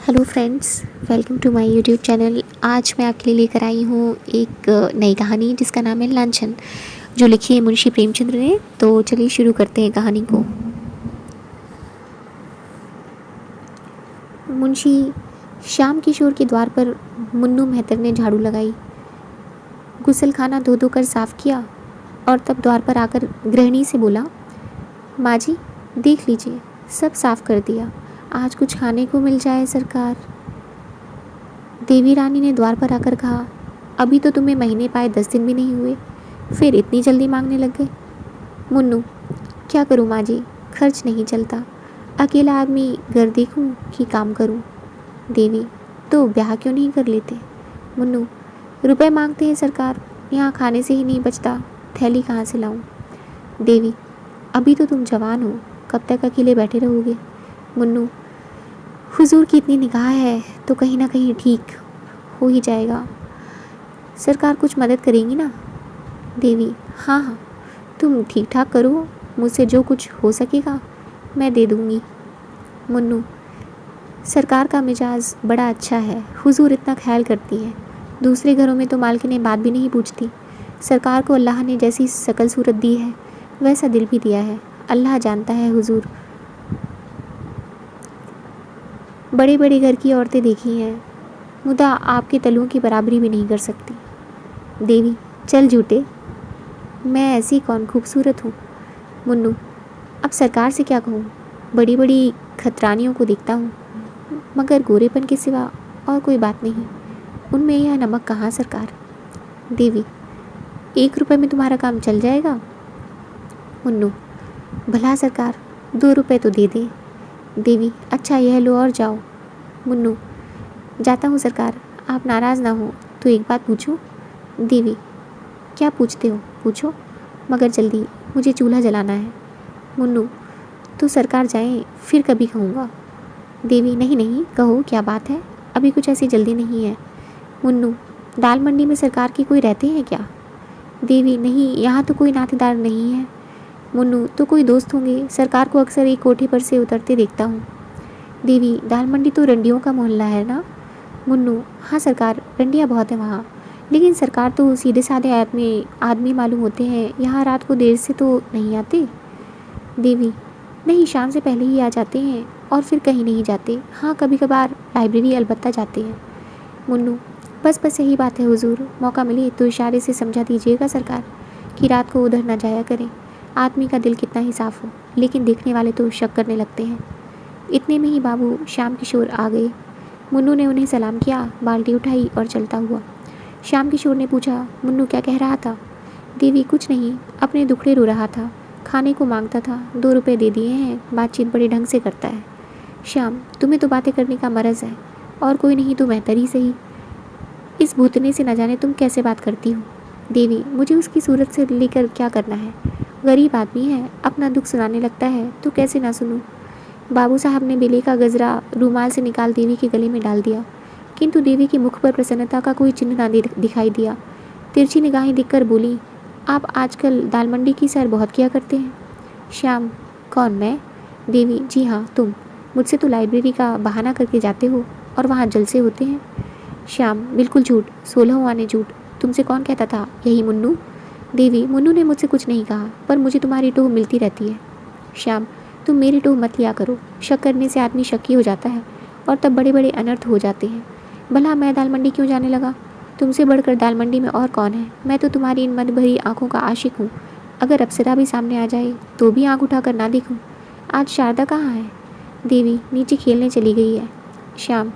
Hello friends, welcome to my YouTube channel. आज मैं आपके लिए लेकर आई हूँ एक नई कहानी जिसका नाम है लांछन, जो लिखी है मुंशी प्रेमचंद्र ने। तो चलिए शुरू करते हैं कहानी को। मुंशी श्याम किशोर के द्वार पर मुन्नू मेहतर ने झाड़ू लगाई, गुसलखाना धो धो कर साफ किया और तब द्वार पर आकर गृहिणी से बोला, माँ जी देख लीजिए, सब साफ कर दिया, आज कुछ खाने को मिल जाए सरकार। देवी रानी ने द्वार पर आकर कहा, अभी तो तुम्हें महीने पाए 10 दिन भी नहीं हुए, फिर इतनी जल्दी मांगने लग गए। मुन्नू, क्या करूँ माँ जी, खर्च नहीं चलता, अकेला आदमी घर देखूँ कि काम करूँ। देवी, तो ब्याह क्यों नहीं कर लेते। मुन्नू, रुपए मांगते हैं सरकार, यहाँ खाने से ही नहीं बचता, थैली कहाँ से लाऊं। देवी, अभी तो तुम जवान हो, कब तक अकेले बैठे रहोगे। मुन्नू, हुजूर की इतनी निगाह है तो कहीं ना कहीं ठीक हो ही जाएगा, सरकार कुछ मदद करेंगी ना। देवी, हाँ हाँ, तुम ठीक ठाक करो, मुझसे जो कुछ हो सकेगा मैं दे दूँगी। मुन्नू, सरकार का मिजाज बड़ा अच्छा है, हुजूर इतना ख्याल करती हैं, दूसरे घरों में तो मालकिनें बात भी नहीं पूछती, सरकार को अल्लाह ने जैसी शकल सूरत दी है वैसा दिल भी दिया है, अल्लाह जानता है हुजूर। बड़े बड़े घर की औरतें देखी हैं, मुदा आपके तलुओं की बराबरी भी नहीं कर सकती। देवी, चल झूठे, मैं ऐसी कौन खूबसूरत हूँ। मुन्नू, अब सरकार से क्या कहूँ, बड़ी बड़ी खतरानियों को देखता हूँ, मगर गोरेपन के सिवा और कोई बात नहीं, उनमें यह नमक कहाँ सरकार। देवी, 1 रुपये में तुम्हारा काम चल जाएगा। मुन्नू, भला सरकार 2 रुपये तो दे दें। देवी, अच्छा यह लो और जाओ। मुन्नू, जाता हूँ सरकार, आप नाराज़ ना हो तो एक बात पूछूं। देवी, क्या पूछते हो पूछो, मगर जल्दी, मुझे चूल्हा जलाना है। मुन्नू, तो सरकार जाएं, फिर कभी कहूँगा। देवी, नहीं नहीं, कहो क्या बात है, अभी कुछ ऐसी जल्दी नहीं है। मुन्नू, दाल मंडी में सरकार की कोई रहते हैं क्या। देवी, नहीं, यहाँ तो कोई नातेदार नहीं है। मुन्नू, तो कोई दोस्त होंगे, सरकार को अक्सर एक कोठे पर से उतरते देखता हूँ। देवी, दाल मंडी तो रंडियों का मोहल्ला है ना। मुन्नू, हाँ सरकार, रंडियाँ बहुत हैं वहाँ, लेकिन सरकार तो सीधे साधे आदमी मालूम होते हैं, यहाँ रात को देर से तो नहीं आते। देवी, नहीं, शाम से पहले ही आ जाते हैं और फिर कहीं नहीं जाते, हाँ कभी कभार लाइब्रेरी अलबत्ता जाते हैं। मुन्नू, बस यही बात है हुजूर, मौका मिले तो इशारे से समझा दीजिएगा सरकार कि रात को उधर न जाया करें, आदमी का दिल कितना ही साफ हो, लेकिन देखने वाले तो शक करने लगते हैं। इतने में ही बाबू श्याम किशोर आ गए। मुन्नू ने उन्हें सलाम किया, बाल्टी उठाई और चलता हुआ। श्याम किशोर ने पूछा, मुन्नू क्या कह रहा था। देवी, कुछ नहीं, अपने दुखड़े रो रहा था, खाने को मांगता था, 2 रुपये दे दिए हैं, बातचीत बड़े ढंग से करता है। श्याम, तुम्हें तो बातें करने का मरज़ है, और कोई नहीं तो मेहतर ही सही, इस भूतने से न जाने तुम कैसे बात करती हो। देवी, मुझे उसकी सूरत से लेकर क्या करना है, गरीब आदमी है, अपना दुख सुनाने लगता है तो कैसे ना सुनूं। बाबू साहब ने बेले का गजरा रूमाल से निकाल देवी के गले में डाल दिया, किंतु देवी के मुख पर प्रसन्नता का कोई चिन्ह न दिखाई दिया। तिरछी निगाहें देखकर बोली, आप आजकल दाल मंडी की सैर बहुत किया करते हैं। श्याम, कौन, मैं। देवी, जी हाँ तुम, मुझसे तो लाइब्रेरी का बहाना करके जाते हो और वहाँ जलसे होते हैं। श्याम, बिल्कुल झूठ, 16 आने झूठ, तुमसे कौन कहता था, यही मुन्नू। देवी, मुन्नू ने मुझसे कुछ नहीं कहा, पर मुझे तुम्हारी टोह मिलती रहती है। श्याम, तुम मेरी टोह मत लिया करो, शक करने से आदमी शक्की हो जाता है और तब बड़े बड़े अनर्थ हो जाते हैं। भला मैं दाल मंडी क्यों जाने लगा, तुमसे बढ़कर दाल मंडी में और कौन है, मैं तो तुम्हारी इन मन भरी आँखों का आशिक हूँ, अगर अप्सरा भी सामने आ जाए तो भी आँख उठाकर ना देखूँ। आज शारदा कहाँ है। देवी, नीचे खेलने चली गई है। श्याम,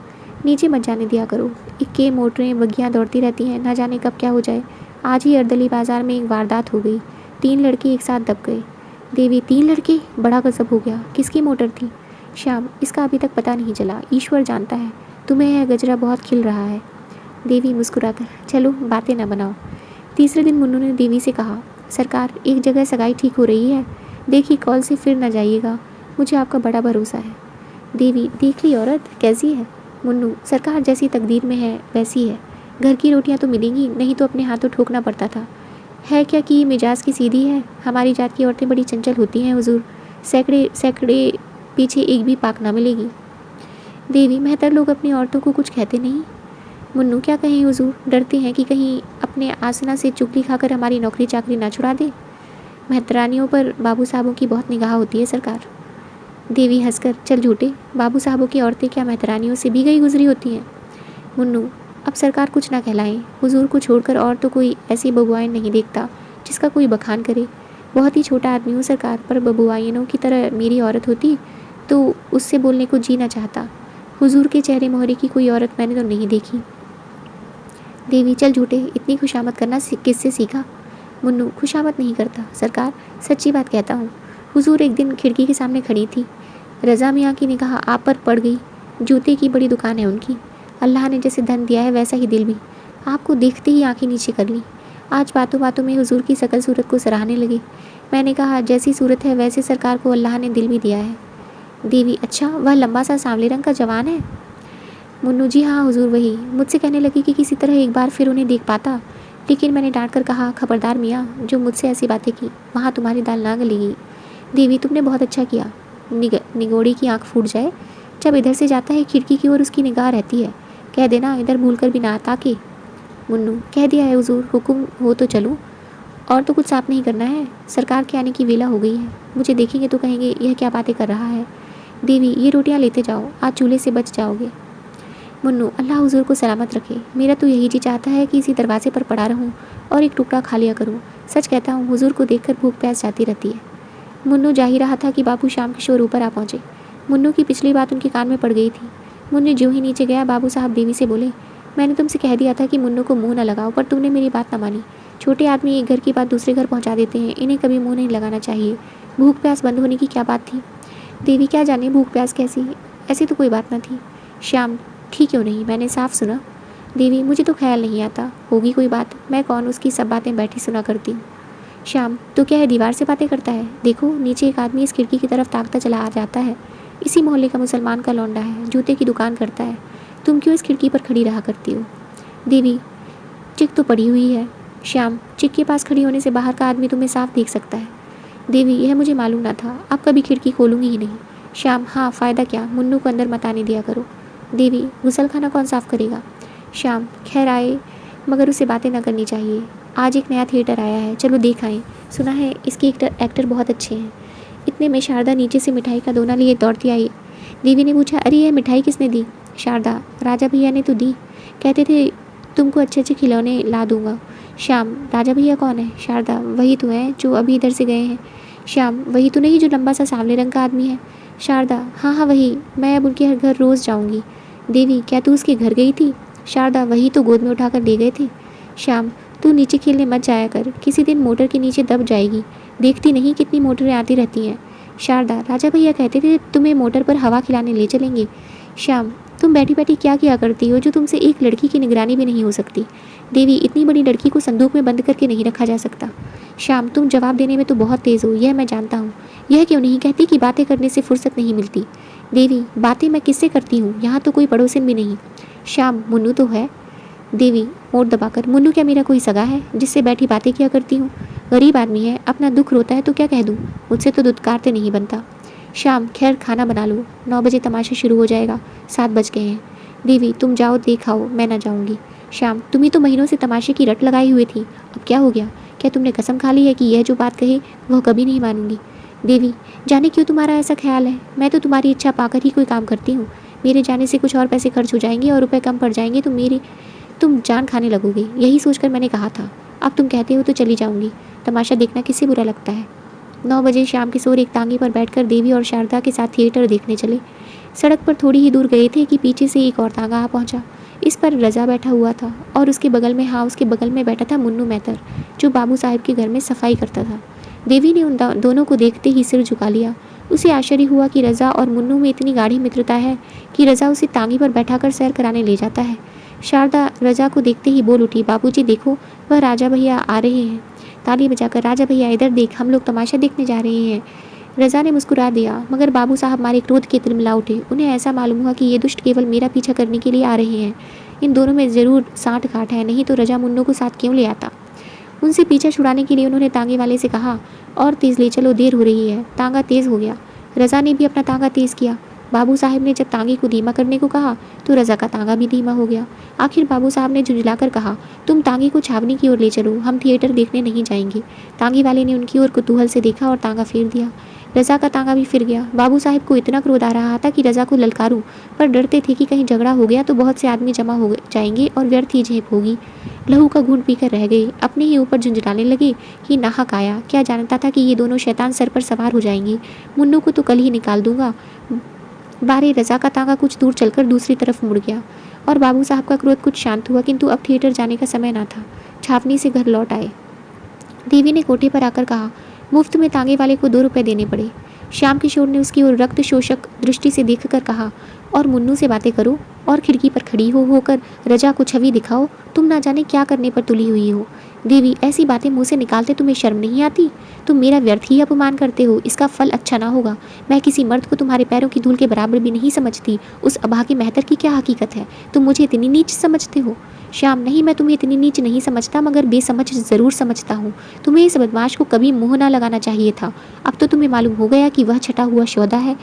नीचे मत जाने दिया करो, इक्के मोटरें बग्गियाँ दौड़ती रहती हैं, ना जाने कब क्या हो जाए। आज ही अर्दली बाजार में एक वारदात हो गई, 3 लड़के एक साथ दब गए। देवी, 3 लड़के, बड़ा गजब हो गया, किसकी मोटर थी। श्याम, इसका अभी तक पता नहीं चला, ईश्वर जानता है, तुम्हें यह गजरा बहुत खिल रहा है। देवी मुस्कुराकर, चलो बातें न बनाओ। तीसरे दिन मुन्नू ने देवी से कहा, सरकार एक जगह सगाई ठीक हो रही है, देखिए कॉल से फिर न जाइएगा, मुझे आपका बड़ा भरोसा है। देवी, देख ली औरत कैसी है। मुन्नू, सरकार जैसी तकदीर में है वैसी है, घर की रोटियां तो मिलेंगी, नहीं तो अपने हाथों ठोकना पड़ता था। है क्या कि मिजाज की सीधी है, हमारी जात की औरतें बड़ी चंचल होती हैं हुजूर, सैकड़े सैकड़े पीछे एक भी पाक ना मिलेगी। देवी, मेहतर लोग अपनी औरतों को कुछ कहते नहीं। मुन्नू, क्या कहें हुजूर, डरते हैं कि कहीं अपने आसना से चुगली खाकर हमारी नौकरी चाकरी ना छुड़ा दे। मेहतरानियों पर बाबू साहबों की बहुत निगाह होती है सरकार। देवी हंसकर, चल झूठे, बाबू साहबों की औरतें क्या मेहतरानियों से भी गई गुजरी होती हैं। मुन्नू, अब सरकार कुछ ना कहलाएं, हुजूर को छोड़कर और तो कोई ऐसी बबुआइन नहीं देखता जिसका कोई बखान करे। बहुत ही छोटा आदमी हूँ सरकार, पर बबुआइनों की तरह मेरी औरत होती तो उससे बोलने को जी ना चाहता। हुजूर के चेहरे मोहरे की कोई औरत मैंने तो नहीं देखी। देवी, चल झूठे, इतनी खुशामद करना किससे सीखा। मुन्नू, खुशामद नहीं करता सरकार, सच्ची बात कहता हूँ। हुजूर एक दिन खिड़की के सामने खड़ी थी, रज़ा मियाँ की निगाह आप पर पड़ गई। जूते की बड़ी दुकान है उनकी, अल्लाह ने जैसे धन दिया है वैसा ही दिल भी। आपको देखते ही आंखें नीचे कर ली। आज बातों बातों में हुजूर की शकल सूरत को सराहने लगे। मैंने कहा, जैसी सूरत है वैसे सरकार को अल्लाह ने दिल भी दिया है। देवी, अच्छा, वह लंबा सा सांवले रंग का जवान है। मुन्नू, जी हाँ हुजूर वही। मुझसे कहने लगी कि किसी तरह एक बार फिर उन्हें देख पाता, लेकिन मैंने डांट कर कहा, खबरदार मियाँ, जो मुझसे ऐसी बातें की वहाँ तुम्हारी दाल ना गलेगी। देवी, तुमने बहुत अच्छा किया। निगोड़ी की आंख फूट जाए, जब इधर से जाता है खिड़की की ओर उसकी निगाह रहती है। कह देना इधर भूल कर भी ना ताके। मुन्नू, कह दिया है हुजूर, हुक्म हो तो चलूँ, और तो कुछ साफ नहीं करना है। सरकार के आने की वेला हो गई है, मुझे देखेंगे तो कहेंगे यह क्या बातें कर रहा है। देवी, ये रोटियां लेते जाओ, आज चूल्हे से बच जाओगे। मुन्नू, अल्लाह हुजूर को सलामत रखे। मेरा तो यही जी चाहता है कि इसी दरवाजे पर पड़ा रहूं और एक टुकड़ा खा लिया करूं। सच कहता हूँ, हुजूर को देखकर भूख प्यास जाती रहती है। मुन्नू जा ही रहा था कि बाबू शाम किशोर ऊपर आ पहुँचे। मुन्नू की पिछली बात उनके कान में पड़ गई थी। मुन्नू ज्यों ही नीचे गया, बाबू साहब देवी से बोले, मैंने तुमसे कह दिया था कि मुन्नू को मुँह न लगाओ, पर तुमने मेरी बात न मानी। छोटे आदमी एक घर की बात दूसरे घर पहुँचा देते हैं, इन्हें कभी मुँह नहीं लगाना चाहिए। भूख प्यास बंद होने की क्या बात थी। देवी, क्या जाने भूख प्यास कैसी, ऐसी तो कोई बात न थी। श्याम, ठीक क्यों नहीं, मैंने साफ सुना। देवी, मुझे तो ख्याल नहीं आता होगी कोई बात, मैं कौन उसकी सब बातें बैठी सुना करती हूँ। श्याम, तो क्या है, दीवार से बातें करता है। देखो नीचे एक आदमी इस खिड़की की तरफ ताकता चला आ जाता है, इसी मोहल्ले का मुसलमान का लौंडा है, जूते की दुकान करता है। तुम क्यों इस खिड़की पर खड़ी रहा करती हो। देवी, चिक तो पड़ी हुई है। श्याम, चिक के पास खड़ी होने से बाहर का आदमी तुम्हें साफ देख सकता है। देवी, यह मुझे मालूम ना था, अब कभी खिड़की खोलूंगी ही नहीं। श्याम, हाँ, फ़ायदा क्या, मुन्नू को अंदर मत आने दिया करो। देवी, गुसलखाना कौन साफ करेगा। श्याम, खैर आए, मगर उसे बातें ना करनी चाहिए। आज एक नया थिएटर आया है, चलो देख आएँ। सुना है इसके एक्टर बहुत अच्छे हैं। इतने में शारदा नीचे से मिठाई का दोना लिए दौड़ती आई। देवी ने पूछा, अरे यह मिठाई किसने दी। शारदा, राजा भैया ने तो दी, कहते थे तुमको अच्छे अच्छे खिलौने ला दूंगा। श्याम, राजा भैया कौन है। शारदा, वही तो है जो अभी इधर से गए हैं। श्याम, वही तो नहीं जो लंबा सा सांवले रंग का आदमी है। शारदा, हाँ हाँ वही, मैं अब उनके घर रोज़ जाऊंगी। देवी, क्या तू उसके घर गई थी। शारदा, वही तो गोद में उठाकर ले गए थे। श्याम, तू नीचे खेलने मत जाया कर, किसी दिन मोटर के नीचे दब जाएगी, देखती नहीं कितनी मोटरें आती रहती हैं। शारदा, राजा भैया कहते थे तुम्हें मोटर पर हवा खिलाने ले चलेंगे। श्याम, तुम बैठी बैठी क्या किया करती हो जो तुमसे एक लड़की की निगरानी भी नहीं हो सकती। देवी, इतनी बड़ी लड़की को संदूक में बंद करके नहीं रखा जा सकता। श्याम, तुम जवाब देने में तो बहुत तेज़ हो, यह मैं जानता हूँ। यह क्यों नहीं कहती कि बातें करने से फुर्सत नहीं मिलती। देवी, बातें मैं किससे करती हूँ, यहाँ तो कोई पड़ोसिन भी नहीं। श्याम, मुन्नू तो है। देवी मोड़ दबाकर, मुन्नू क्या मेरा कोई सगा है जिससे बैठी बातें किया करती हूँ। गरीब आदमी है, अपना दुख रोता है तो क्या कह दूँ, मुझसे तो दुत्कारते नहीं बनता। श्याम, खैर खाना बना लो, 9 बजे तमाशा शुरू हो जाएगा, 7 बज गए हैं। देवी, तुम जाओ देख आओ, मैं ना जाऊँगी। श्याम, तुम ही तो महीनों से तमाशे की रट लगाई हुई थी, अब क्या हो गया, क्या तुमने कसम खा ली है कि यह जो बात कहे वह कभी नहीं मानूंगी। देवी, जाने क्यों तुम्हारा ऐसा ख्याल है, मैं तो तुम्हारी इच्छा पाकर ही कोई काम करती हूँ। मेरे जाने से कुछ और पैसे खर्च हो जाएंगे और रुपए कम पड़ जाएंगे तो तुम जान खाने लगोगे, यही सोचकर मैंने कहा था। अब तुम कहते हो तो चली जाऊंगी, तमाशा देखना किसे बुरा लगता है। 9 बजे श्याम किशोर एक तांगे पर बैठकर देवी और शारदा के साथ थिएटर देखने चले। सड़क पर थोड़ी ही दूर गए थे कि पीछे से एक और तांगा आ पहुंचा। इस पर रजा बैठा हुआ था और उसके बगल में बैठा था मुन्नू मेहतर, जो बाबू साहब के घर में सफाई करता था। देवी ने उन दोनों को देखते ही सिर झुका लिया। उसे आश्चर्य हुआ कि रजा और मुन्नू में इतनी गाढ़ी मित्रता है कि रजा उसे तांगे पर बैठाकर सैर कराने ले जाता है। शारदा रजा को देखते ही बोल उठी, बाबूजी देखो, वह राजा भैया आ रहे हैं। ताली बजाकर, राजा भैया इधर देख, हम लोग तमाशा देखने जा रहे हैं। रजा ने मुस्कुरा दिया, मगर बाबू साहब मारे क्रोध के तिलमिला उठे। उन्हें ऐसा मालूम हुआ कि ये दुष्ट केवल मेरा पीछा करने के लिए आ रहे हैं। इन दोनों में ज़रूर साठ गांठ है, नहीं तो रजा मुन्नू को साथ क्यों ले आता। उनसे पीछा छुड़ाने के लिए उन्होंने तांगे वाले से कहा, और तेज़ ले चलो, देर हो रही है। तांगा तेज़ हो गया। रजा ने भी अपना तांगा तेज़ किया। बाबू साहब ने जब तांगे को धीमा करने को कहा तो रज़ा का तांगा भी धीमा हो गया। आखिर बाबू साहब ने झुंझलाकर कहा, तुम तांगे को छावनी की ओर ले चलो, हम थिएटर देखने नहीं जाएंगे। तांगे वाले ने उनकी ओर कुतूहल से देखा और तांगा फेर दिया। रज़ा का तांगा भी फिर गया। बाबू साहब को इतना क्रोध आ रहा था कि रज़ा को ललकारूं, पर डरते थे कि कहीं झगड़ा हो गया तो बहुत से आदमी जमा हो जाएंगे और व्यर्थ ही झेप होगी। लहू का घूंट पीकर रह गए। अपने ही ऊपर झुंझलाने लगे कि नाहक आया, क्या जानता था कि ये दोनों शैतान सर पर सवार हो जाएंगे। मुन्नू को तो कल ही निकाल दूंगा। बारे रज़ा का तांगा कुछ दूर चलकर दूसरी तरफ मुड़ गया और बाबू साहब का क्रोध कुछ शांत हुआ, किंतु अब थिएटर जाने का समय ना था। छावनी से घर लौट आए। देवी ने कोठे पर आकर कहा, मुफ्त में तांगे वाले को 2 रुपए देने पड़े। श्याम किशोर ने उसकी ओर रक्त शोषक दृष्टि से देखकर कहा, और मुन्नू से बातें करो और खिड़की पर खड़ी होकर रजा को छवि दिखाओ, तुम ना जाने क्या करने पर तुली हुई हो। देवी, ऐसी बातें मुंह से निकालते तुम्हें शर्म नहीं आती? तुम मेरा व्यर्थ ही अपमान करते हो, इसका फल अच्छा ना होगा। मैं किसी मर्द को तुम्हारे पैरों की धूल के बराबर भी नहीं समझती। उस अभागे मेहतर की क्या हकीकत है? तुम मुझे इतनी नीच समझते हो? श्याम, नहीं, मैं तुम्हें इतनी नीच नहीं समझता, मगर बेसमझ ज़रूर समझता हूँ। तुम्हें इस बदमाश को कभी मुँह ना लगाना चाहिए था। अब तो तुम्हें मालूम हो गया कि वह छटा हुआ सौदा है,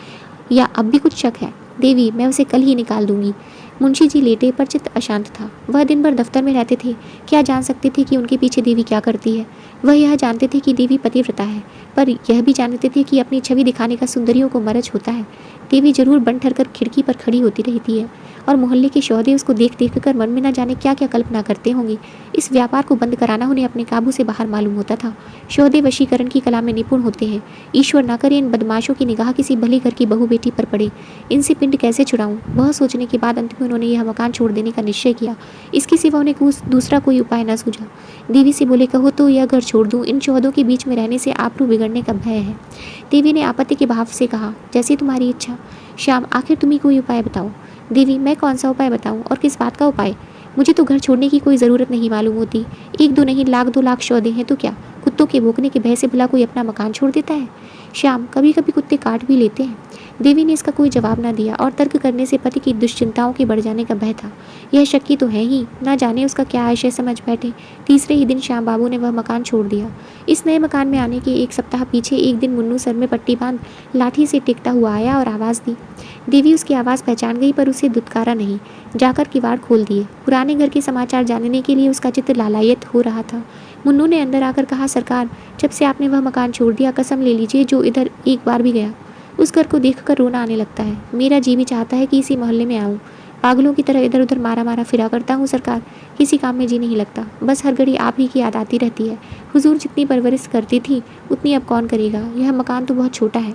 या अब भी कुछ शक है? देवी, मैं उसे कल ही निकाल दूंगी। मुंशी जी लेटे पर चित्त अशांत था। वह दिन भर दफ्तर में रहते थे, क्या जान सकते थे कि उनके पीछे देवी क्या करती है। वह यह जानते थे कि देवी पतिव्रता है, पर यह भी जानते थे कि अपनी छवि दिखाने का सुंदरियों को मरज होता है। देवी जरूर बन ठरकर खिड़की पर खड़ी होती रहती है और मोहल्ले के शौदे उसको देख देख कर मन में न जाने क्या क्या कल्पना करते होंगे। इस व्यापार को बंद कराना उन्हें अपने काबू से बाहर मालूम होता था। शौदे वशीकरण की कला में निपुण होते हैं। ईश्वर न करे इन बदमाशों की निगाह किसी भली घर की बहू बेटी पर पड़े। इनसे पिंड कैसे छुड़ाऊं? वह सोचने के बाद अंत में उन्होंने यह मकान छोड़ देने का निश्चय किया। इसके सिवा उन्हें दूसरा कोई उपाय न सूझा। देवी से बोले, कहो तो यह घर छोड़ दूं, इन शौदों के बीच में रहने से आबरू बिगड़ने का भय है। देवी ने आपत्ति के भाव से कहा, जैसी तुम्हारी इच्छा। श्याम, आखिर तुम ही कोई उपाय बताओ। देवी, मैं कौन सा उपाय बताऊं, और किस बात का उपाय? मुझे तो घर छोड़ने की कोई ज़रूरत नहीं मालूम होती। 1-2 नहीं, लाख 2 लाख सौदे हैं तो क्या? कुत्तों के भौंकने के भय से भला कोई अपना मकान छोड़ देता है? श्याम, कभी कभी कुत्ते काट भी लेते हैं। देवी ने इसका कोई जवाब न दिया और तर्क करने से पति की दुश्चिंताओं के बढ़ जाने का भय था। यह शक्की तो है ही, ना जाने उसका क्या आशय समझ बैठे। तीसरे ही दिन श्याम बाबू ने वह मकान छोड़ दिया। इस नए मकान में आने के 1 सप्ताह पीछे एक दिन मुन्नू सर में पट्टी बांध लाठी से टेकता हुआ आया और आवाज़ दी। देवी उसकी आवाज़ पहचान गई, पर उसे दुत्कारा नहीं। जाकर किवाड़ खोल दिए। पुराने घर के समाचार जानने के लिए उसका चित्त लालायित हो रहा था। मुन्नू ने अंदर आकर कहा, सरकार, जब से आपने वह मकान छोड़ दिया, कसम ले लीजिए जो इधर एक बार भी गया उस घर को देखकर रोना आने लगता है। मेरा जी भी चाहता है कि इसी मोहल्ले में आऊँ। पागलों की तरह इधर उधर मारा मारा फिरा करता हूँ सरकार, किसी काम में जी नहीं लगता। बस हर घड़ी आप ही की याद आती रहती है। हुजूर जितनी परवरिश करती थी उतनी अब कौन करेगा। यह मकान तो बहुत छोटा है।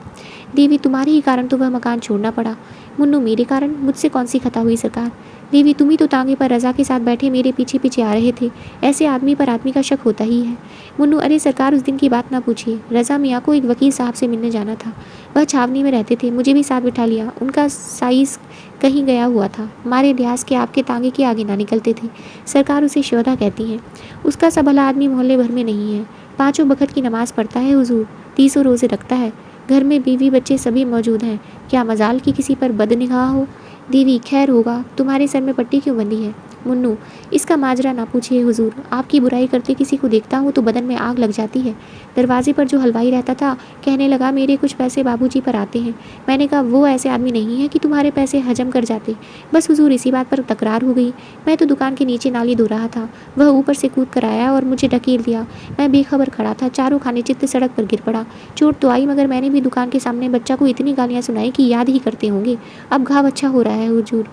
देवी, तुम्हारे ही कारण तो वह मकान छोड़ना पड़ा। मुन्नू, मेरे कारण? मुझसे कौन सी खता हुई सरकार? देवी, तुम ही तो तांगे पर रजा के साथ बैठे मेरे पीछे पीछे आ रहे थे। ऐसे आदमी पर आदमी का शक होता ही है। मुन्नू, अरे सरकार, उस दिन की बात ना पूछिए। रजा मियाँ को एक वकील साहब से मिलने जाना था। वह छावनी में रहते थे, मुझे भी साथ बिठा लिया। उनका साइज कहीं गया हुआ था। मारे लिहाज के आपके तांगे के आगे ना निकलते थे। सरकार उसे शोधा कहती हैं। उसका सा भला आदमी मोहल्ले भर में नहीं है। 5 वक्त की नमाज पढ़ता है हुजूर, 30 रोज़े रखता है। घर में बीवी बच्चे सभी मौजूद हैं। क्या मजाल की किसी पर बदनिगाह हो? देवी, खैर होगा। तुम्हारे सर में पट्टी क्यों बंधी है? मुन्नू, इसका माजरा ना पूछिए हुजूर। आपकी बुराई करते किसी को देखता हूँ तो बदन में आग लग जाती है। दरवाजे पर जो हलवाई रहता था कहने लगा, मेरे कुछ पैसे बाबूजी पर आते हैं। मैंने कहा, वो ऐसे आदमी नहीं है कि तुम्हारे पैसे हजम कर जाते। बस हुजूर इसी बात पर तकरार हो गई। मैं तो दुकान के नीचे नाली धो रहा था, वह ऊपर से कूद कर आया और मुझे ढकेल दिया। मैं बेखबर खड़ा था, चारों खाने चित्त सड़क पर गिर पड़ा। चोट तो आई, मगर मैंने भी दुकान के सामने बच्चा को इतनी गालियाँ सुनाई कि याद ही करते होंगे। अब घाव अच्छा हो रहा है हुजूर।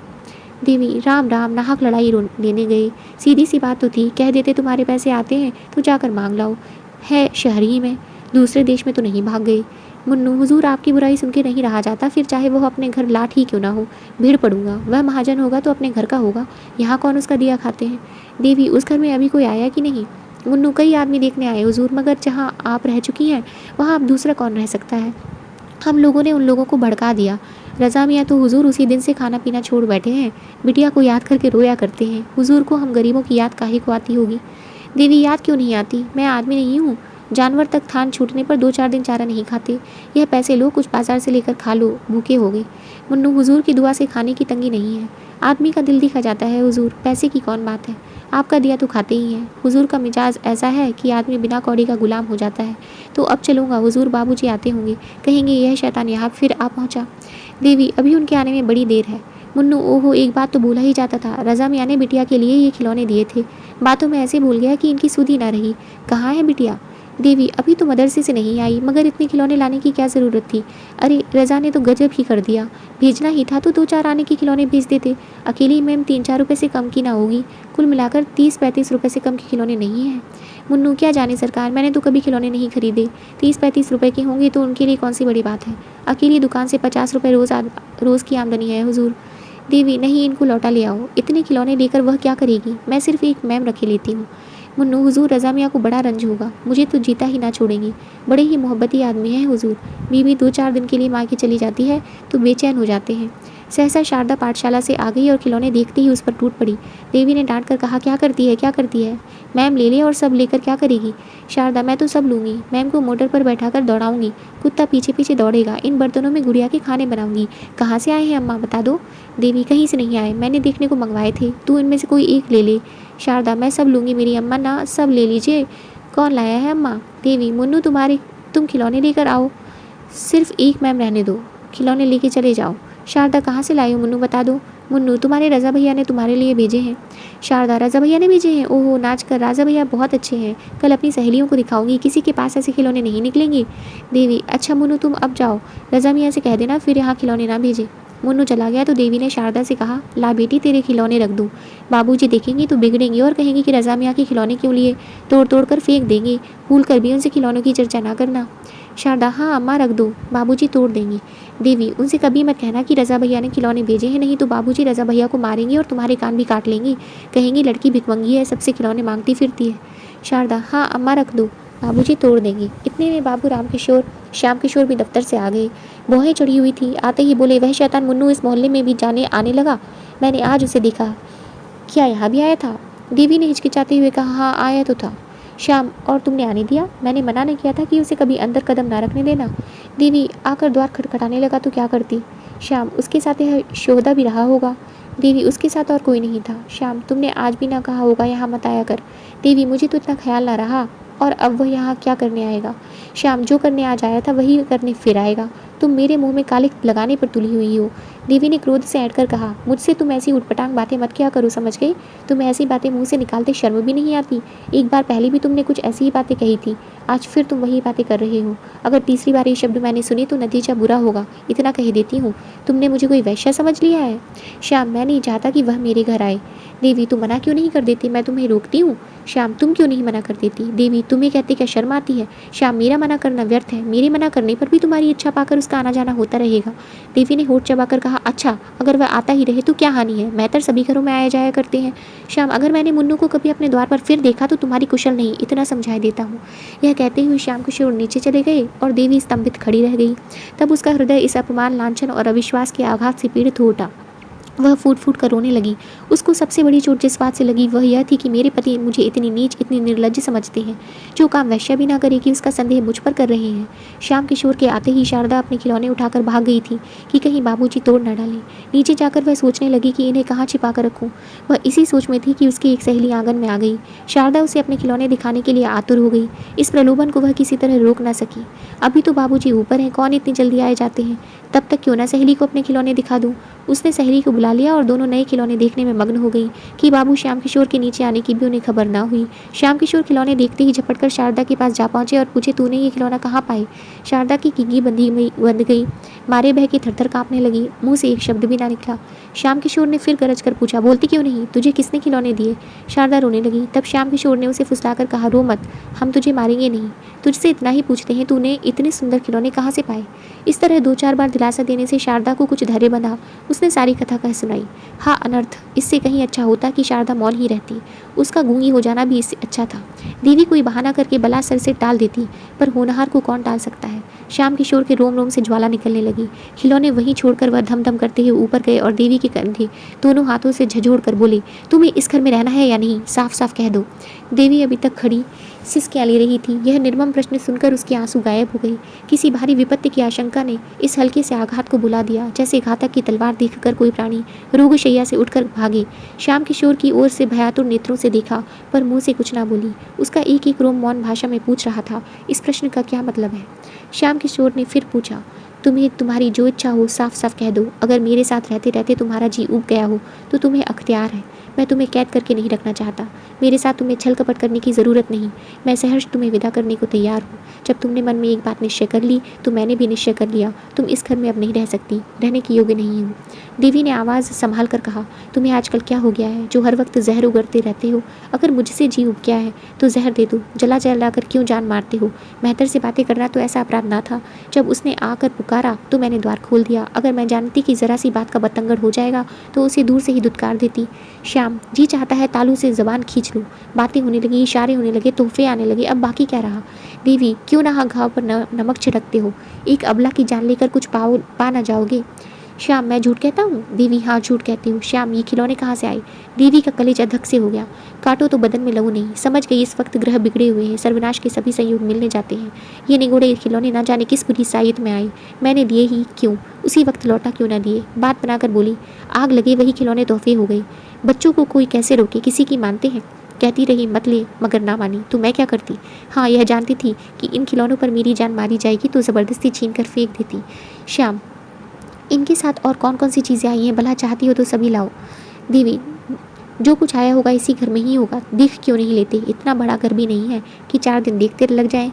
देवी, राम राम, नाहक लड़ाई लेने गए। सीधी सी बात तो थी, कह देते तुम्हारे पैसे आते हैं तो जाकर मांग लाओ। है शहर ही में, दूसरे देश में तो नहीं भाग गए। मुन्नू, हुजूर आपकी बुराई सुन के नहीं रहा जाता, फिर चाहे वो अपने घर लाठ ही क्यों ना हो। भीड़ पड़ूंगा। वह महाजन होगा तो अपने घर का होगा, यहाँ कौन उसका दिया खाते हैं। देवी, उस घर में अभी कोई आया कि नहीं? मुन्नू, कई आदमी देखने आए हुजूर, मगर जहाँ आप रह चुकी हैं वहाँ अब दूसरा कौन रह सकता है। हम लोगों ने उन लोगों को भड़का दिया। रज़ा मियाँ तो हुजूर उसी दिन से खाना पीना छोड़ बैठे हैं। बिटिया को याद करके रोया करते हैं। हुजूर को हम गरीबों की याद काहे को आती होगी? देवी, याद क्यों नहीं आती? मैं आदमी नहीं हूँ? जानवर तक थान छूटने पर 2-4 दिन चारा नहीं खाते। यह पैसे लो, कुछ बाजार से लेकर खा लो, भूखे हो गए। मुन्नू, हुजूर की दुआ से खाने की तंगी नहीं है। आदमी का दिल दिखा जाता है हुजूर, पैसे की कौन बात है। आपका दिया तो खाते ही हैं। हुजूर का मिजाज ऐसा है कि आदमी बिना कौड़ी का गुलाम हो जाता है। तो अब चलूँगा हुजूर, बाबूजी आते होंगे, कहेंगे यह शैतान यहाँ फिर आ पहुँचा। देवी, अभी उनके आने में बड़ी देर है। मुन्नू, ओहो, एक बात तो भूला ही जाता था, रज़ा मियाँ ने बिटिया के लिए ये खिलौने दिए थे। बातों में ऐसे भूल गया कि इनकी सुध ही ना रही। कहाँ है बिटिया? देवी, अभी तो मदरसे से नहीं आई, मगर इतने खिलौने लाने की क्या ज़रूरत थी। अरे रज़ा ने तो गजब ही कर दिया। भेजना ही था तो 2-4 आने के खिलौने भेज देते। अकेली मैम 3-4 रुपये से कम की ना होगी। कुल मिलाकर 30-35 रुपये से कम के खिलौने नहीं हैं। मुन्नू, क्या जाने सरकार, मैंने तो कभी खिलौने नहीं खरीदे। 30-35 रुपये के होंगे तो उनके लिए कौन सी बड़ी बात है। अकेली दुकान से 50 रुपये रोज़ की आमदनी है हुजूर। देवी, नहीं, इनको लौटा ले आओ। इतने खिलौने लेकर वह क्या करेगी। मैं सिर्फ एक मैम रखे लेती हूँ। मुन्नू, हुजूर, रज़ा मियाँ को बड़ा रंज होगा, मुझे तो जीता ही ना छोड़ेंगी। बड़े ही मोहब्बती आदमी हैं हुजूर। बीवी 2-4 दिन के लिए माँ की चली जाती है तो बेचैन हो जाते हैं। सहसा शारदा पाठशाला से आ गई और खिलौने देखते ही उस पर टूट पड़ी। देवी ने डांट कर कहा, क्या करती है, क्या करती है। मैम ले ले, और सब लेकर क्या करेगी। शारदा, मैं तो सब लूँगी। मैम को मोटर पर बैठाकर दौड़ाऊंगी, कुत्ता पीछे पीछे दौड़ेगा। इन बर्तनों में गुड़िया के खाने बनाऊंगी। कहाँ से आए हैं अम्मा, बता दो। देवी, कहीं से नहीं आए, मैंने देखने को मंगवाए थे, तू इनमें से कोई एक ले ले। शारदा, मैं सब लूँगी मेरी अम्मा, ना सब ले लीजिए। कौन लाया है अम्मा। देवी, मुन्नू, तुम खिलौने लेकर आओ, सिर्फ एक मैम रहने दो, खिलौने लेके चले जाओ। शारदा, कहाँ से लाई हो मुन्नू, बता दो। मुन्नू, तुम्हारे रज़ा भैया ने तुम्हारे लिए भेजे हैं। शारदा, रज़ा भैया ने भेजे हैं। ओहो, नाच कर, राजा भैया बहुत अच्छे हैं, कल अपनी सहेलियों को दिखाऊंगी, किसी के पास ऐसे खिलौने नहीं निकलेंगे। देवी, अच्छा मुन्नू, तुम अब जाओ, रज़ा मियाँ से कह देना फिर यहाँ खिलौने ना भेजे। मुन्नू चला गया तो देवी ने शारदा से कहा, ला बेटी, तेरे खिलौने रख दूँ, बाबूजी देखेंगे तो बिगड़ेंगे और कहेंगे कि रज़ा मियाँ के खिलौने क्यों लिए, तोड़ तोड़ कर फेंक देंगे। भूल कर भी उनसे खिलौनों की चर्चा ना करना। शारदा, हाँ अम्मा, रख दो, बाबूजी तोड़ देंगे। देवी, उनसे कभी मत कहना कि रज़ा भैया ने खिलौने भेजे हैं, नहीं तो बाबूजी रज़ा भैया को मारेंगे और तुम्हारे कान भी काट लेंगे, कहेंगे लड़की भिखमंगी है, सबसे खिलौने मांगती फिरती है। शारदा, हाँ अम्मा, रख दो, बाबूजी तोड़ देंगे। इतने में बाबू श्याम किशोर भी दफ्तर से आ गए। भौहें चढ़ी हुई थी। आते ही बोले, वह शैतान मुन्नू इस मोहल्ले में भी आने लगा, मैंने आज उसे देखा। क्या यहाँ भी आया था। देवी ने हिचकिचाते हुए कहा, हाँ आया तो था। श्याम, और तुमने आने दिया। मैंने मना नहीं किया था कि उसे कभी अंदर कदम ना रखने देना। देवी, आकर द्वार खटखटाने लगा तो क्या करती। श्याम, उसके साथ यह शोहदा भी रहा होगा। देवी, उसके साथ और कोई नहीं था। श्याम, तुमने आज भी ना कहा होगा यहाँ मत आया कर। देवी, मुझे तो इतना ख्याल ना रहा, और अब वह यहाँ क्या करने आएगा। श्याम, जो करने आज आया था वही करने फिर आएगा। तुम मेरे मुंह में कालिक लगाने पर तुली हुई हो। देवी ने क्रोध से ऐंठ कर कहा, मुझसे तुम ऐसी उटपटांग बातें मत किया करो, समझ गई। तुम्हें ऐसी बातें मुंह से निकालते शर्म भी नहीं आती। एक बार पहले भी तुमने कुछ ऐसी ही बातें कही थी, आज फिर तुम वही बातें कर रहे हो। अगर तीसरी बार ये शब्द मैंने सुनी तो नतीजा बुरा होगा, इतना कह देती हूँ। तुमने मुझे कोई वैश्या समझ लिया है। श्याम, मैं नहीं चाहता कि वह मेरे घर आए। देवी, तुम मना क्यों नहीं कर देती, मैं तुम्हें रोकती हूँ। श्याम, तुम क्यों नहीं मना कर देती। देवी, तुम्हें कहते क्या शर्म आती है। श्याम, मेरा मना करना व्यर्थ है, मेरे मना करने पर भी तुम्हारी इच्छा पाकर उसका आना जाना होता रहेगा। देवी ने होठ चबाकर कहा, अच्छा, अगर वह आता ही रहे तो क्या हानि है, मैं तो सभी घरों में आया जाया करते हैं। श्याम, अगर मैंने मुन्नू को कभी अपने द्वार पर फिर देखा तो तुम्हारी कुशल नहीं, इतना समझाई देता हूँ। यह कहते हुए श्याम किशोर नीचे चले गए और देवी स्तंभित खड़ी रह गई। तब उसका हृदय इस अपमान, लांछन और अविश्वास के आघात से पीड़ित हो उठा। वह फूट फूट कर रोने लगी। उसको सबसे बड़ी चोट जिस बात से लगी वह यह थी कि मेरे पति मुझे इतनी नीच, इतनी निर्लज्ज समझते हैं। जो काम वैश्या भी ना करेगी उसका संदेह मुझ पर कर रहे हैं। श्याम किशोर के आते ही शारदा अपने खिलौने उठाकर भाग गई थी कि कहीं बाबूजी तोड़ न डालें। नीचे जाकर वह सोचने लगी कि इन्हें कहाँ छिपा कर रखूँ। वह इसी सोच में थी कि उसकी एक सहेली आंगन में आ गई। शारदा उसे अपने खिलौने दिखाने के लिए आतुर हो गई। इस प्रलोभन को वह किसी तरह रोक न सकी। अभी तो बाबूजी ऊपर हैं, कौन इतनी जल्दी आए जाते हैं, तब तक क्यों ना सहेली को अपने खिलौने दिखा दूँ। उसने सहेली को बुला लिया और दोनों नए खिलौने देखने में मग्न हो गई कि बाबू श्याम किशोर के नीचे आने की भी उन्हें खबर ना हुई। श्याम किशोर खिलौने देखते ही झपटकर शारदा के पास जा पहुंचे और पूछे, तूने ये खिलौना कहाँ पाए। शारदा की किंगी बंद गई, मारे बह के थरथर कांपने लगी, मुंह से एक शब्द भी ना निकला। श्याम किशोर ने फिर गरज कर पूछा, बोलती क्यों नहीं, तुझे किसने खिलौने दिए। शारदा रोने लगी। तब श्याम किशोर ने उसे फुसलाकर कहा, रो मत, हम तुझे मारेंगे नहीं, तुझसे इतना ही पूछते हैं, तूने इतने सुंदर खिलौने कहाँ से पाए। इस तरह 2-4 बार दिलासा देने से शारदा को कुछ धैर्य बंधा। उसने सारी कथा कह सुनाई। हाँ अनर्थ, इससे कहीं अच्छा होता कि शारदा मौन ही रहती। उसका गूंगी हो जाना भी इससे अच्छा था। देवी कोई बहाना करके बला सर से टाल देती, पर होनहार को कौन टाल सकता है। श्याम किशोर के रोम रोम से ज्वाला निकलने लगी। खिलौने वहीं छोड़कर वह धम धम करते हुए ऊपर गए और देवी के कंधे दोनों हाथों से झंझोड़ कर बोले, तुम्हें इस घर में रहना है या नहीं, साफ साफ कह दो। देवी अभी तक खड़ी सिसकियाँ ले रही थी। यह निर्मम प्रश्न सुनकर उसके आंसू गायब हो गए। किसी भारी विपत्ति की आशंका ने इस हल्के से आघात को बुला दिया, जैसे घातक की तलवार देखकर कोई प्राणी रोगशैया से उठकर भागे। श्याम किशोर की ओर से भयातुर नेत्रों से देखा, पर मुंह से कुछ ना बोली। उसका एक एक रोम मौन भाषा में पूछ रहा था, इस प्रश्न का क्या मतलब है। श्याम किशोर ने फिर पूछा, तुम्हें तुम्हारी जो इच्छा हो साफ साफ कह दो। अगर मेरे साथ रहते रहते तुम्हारा जी उब गया हो तो तुम्हें अख्तियार है। मैं तुम्हें कैद करके नहीं रखना चाहता। मेरे साथ तुम्हें छल कपट करने की ज़रूरत नहीं। मैं सहर्ष तुम्हें विदा करने को तैयार हूँ। जब तुमने मन में एक बात निश्चय कर ली तो मैंने भी निश्चय कर लिया। तुम इस घर में अब नहीं रह सकती, रहने के योग्य नहीं हो। देवी ने आवाज़ संभाल कर कहा, तुम्हें आजकल क्या हो गया है जो हर वक्त जहर उगड़ते रहते हो। अगर मुझसे जी उब गया है तो जहर दे दो। जला जला कर क्यों जान मारते हो। मेहतर से बातें करना तो ऐसा अपराध ना था। जब उसने आकर पुकारा तो मैंने द्वार खोल दिया। अगर मैं जानती कि ज़रा सी बात का बतंगड़ हो जाएगा तो उसे दूर से ही धुतकार देती। श्याम, जी चाहता है तालू से ज़बान खींच लो। बातें होने लगी, इशारे होने लगे, तोहफे आने लगे, अब बाकी क्या रहा। देवी, क्यों ना घाव पर नमक छिड़कते हो। एक अबला की जान लेकर कुछ पा ना जाओगे। श्याम, मैं झूठ कहता हूँ। देवी, हाँ झूठ कहती हूँ। श्याम, ये खिलौने कहाँ से आए। देवी का कलेजा धक से हो गया। काटो तो बदन में लहू नहीं। समझ गई इस वक्त ग्रह बिगड़े हुए हैं, सर्वनाश के सभी संयोग मिलने जाते हैं। ये निगोड़े खिलौने ना जाने किस बुरी साइत में आए। मैंने दिए ही क्यों, उसी वक्त लौटा क्यों ना दिए। बात बनाकर बोली, आग लगे वही खिलौने तोहफे हो गए। बच्चों को कोई कैसे रोके, किसी की मानते हैं। कहती रही मत ले, मगर ना मानी तो मैं क्या करती। हाँ, यह जानती थी कि इन खिलौनों पर मेरी जान मारी जाएगी तो ज़बरदस्ती छीन कर फेंक देती। श्याम, इनके साथ और कौन कौन सी चीज़ें आई हैं, भला चाहती हो तो सभी लाओ। देवी, जो कुछ आया होगा इसी घर में ही होगा। देख क्यों नहीं लेते। इतना बड़ा घर भी नहीं है कि 4 दिन देखते लग जाएं।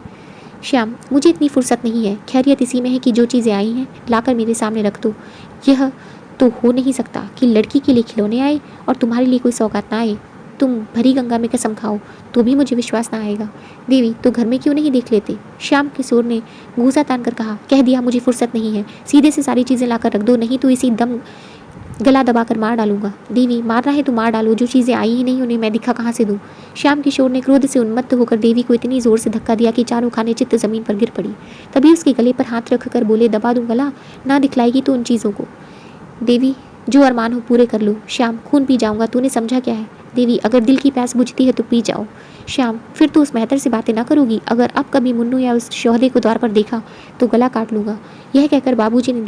श्याम, मुझे इतनी फुर्सत नहीं है। खैरियत इसी में है कि जो चीज़ें आई हैं लाकर मेरे सामने रख दो। यह तो हो नहीं सकता कि लड़की के लिए खिलौने आए और तुम्हारे लिए कोई सौगात ना आए। तुम भरी गंगा में कसम खाओ तो भी मुझे विश्वास ना आएगा। देवी, तो घर में क्यों नहीं देख लेते। श्याम किशोर ने घूसा तान कर कहा, कह दिया मुझे फुर्सत नहीं है। सीधे से सारी चीज़ें लाकर रख दो, नहीं तो इसी दम गला दबाकर मार डालूंगा। देवी, मारना है तो मार डालो। जो चीज़ें आई ही नहीं उन्हें मैं दिखा कहाँ से दूँ। श्याम किशोर ने क्रोध से उन्मत्त होकर देवी को इतनी जोर से धक्का दिया कि चारों खाने चित्त जमीन पर गिर पड़ी। तभी उसके गले पर हाथ रखकर बोले, दबा दूँ गला, ना दिखलाएगी तो उन चीज़ों को। देवी, जो अरमान हो पूरे कर लो। श्याम, खून पी जाऊंगा, तूने समझा क्या है। देवी, अगर दिल की प्यास बुझती है तो पी जाओ। श्याम, फिर तो उस मेहतर से बातें ना करोगी। अगर अब कभी मुन्नू या उस शोहदे को द्वार पर देखा तो गला काट लूँगा। यह कहकर बाबूजी ने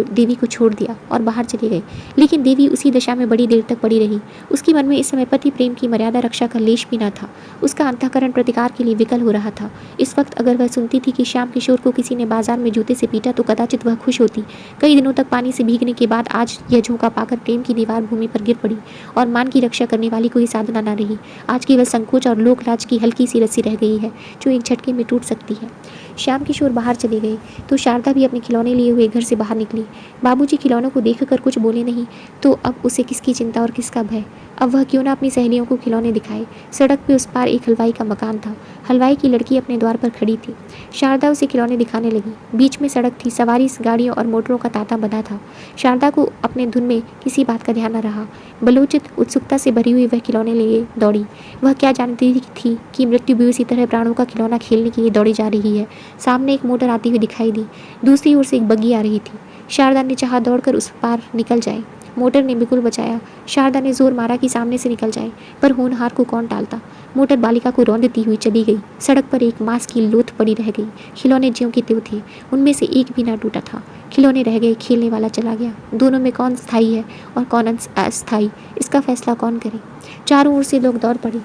देवी को छोड़ दिया और बाहर चले गए। लेकिन देवी उसी दशा में बड़ी देर तक पड़ी रही। उसके मन में इस समय पति प्रेम की मर्यादा रक्षा का लेश भी न था। उसका अंतःकरण प्रतिकार के लिए विकल हो रहा था। इस वक्त अगर वह सुनती थी कि श्याम किशोर को किसी ने बाजार में जूते से पीटा तो कदाचित वह खुश होती। कई दिनों तक पानी से भीगने के बाद आज यह झोंका पाकर प्रेम की दीवार भूमि पर गिर पड़ी और मान की रक्षा करने वाली कोई साधना न रही। आज केवल संकोच और लोकलाज की हल्की सी रस्सी रह गई है जो एक झटके में टूट सकती है। श्याम किशोर बाहर चले गए तो शारदा भी अपने खिलौने लिए हुए घर से बाहर निकली। बाबूजी खिलौनों को देखकर कुछ बोले नहीं तो अब उसे किसकी चिंता और किसका भय। अब वह क्यों ना अपनी सहेलियों को खिलौने दिखाए। सड़क पे उस पार एक हलवाई का मकान था। हलवाई की लड़की अपने द्वार पर खड़ी थी। शारदा उसे खिलौने दिखाने लगी। बीच में सड़क थी, सवारी गाड़ियों और मोटरों का तांता बंधा था। शारदा को अपने धुन में किसी बात का ध्यान न रहा। बलोचित उत्सुकता से भरी हुई वह खिलौने लिए दौड़ी। वह क्या जानती थी कि मृत्यु भी उसी तरह प्राणों का खिलौना खेलने के लिए दौड़ी जा रही है। सामने एक मोटर आती हुई दिखाई दी। दूसरी ओर से एक बग्गी आ रही थी। शारदा ने चाहा दौड़कर उस पार निकल जाए। मोटर ने बिल्कुल बचाया। शारदा ने जोर मारा कि सामने से निकल जाए, पर होनहार को कौन टालता। मोटर बालिका को रौंदती हुई चली गई। सड़क पर एक मांस की लोथ पड़ी रह गई। खिलौने ज्यों के त्यों थे, उनमें से एक भी ना टूटा था। खिलौने रह गए, खेलने वाला चला गया। दोनों में कौन स्थायी है और कौन अस्थायी, इसका फैसला कौन करे। चारों ओर से लोग दौड़ पड़े।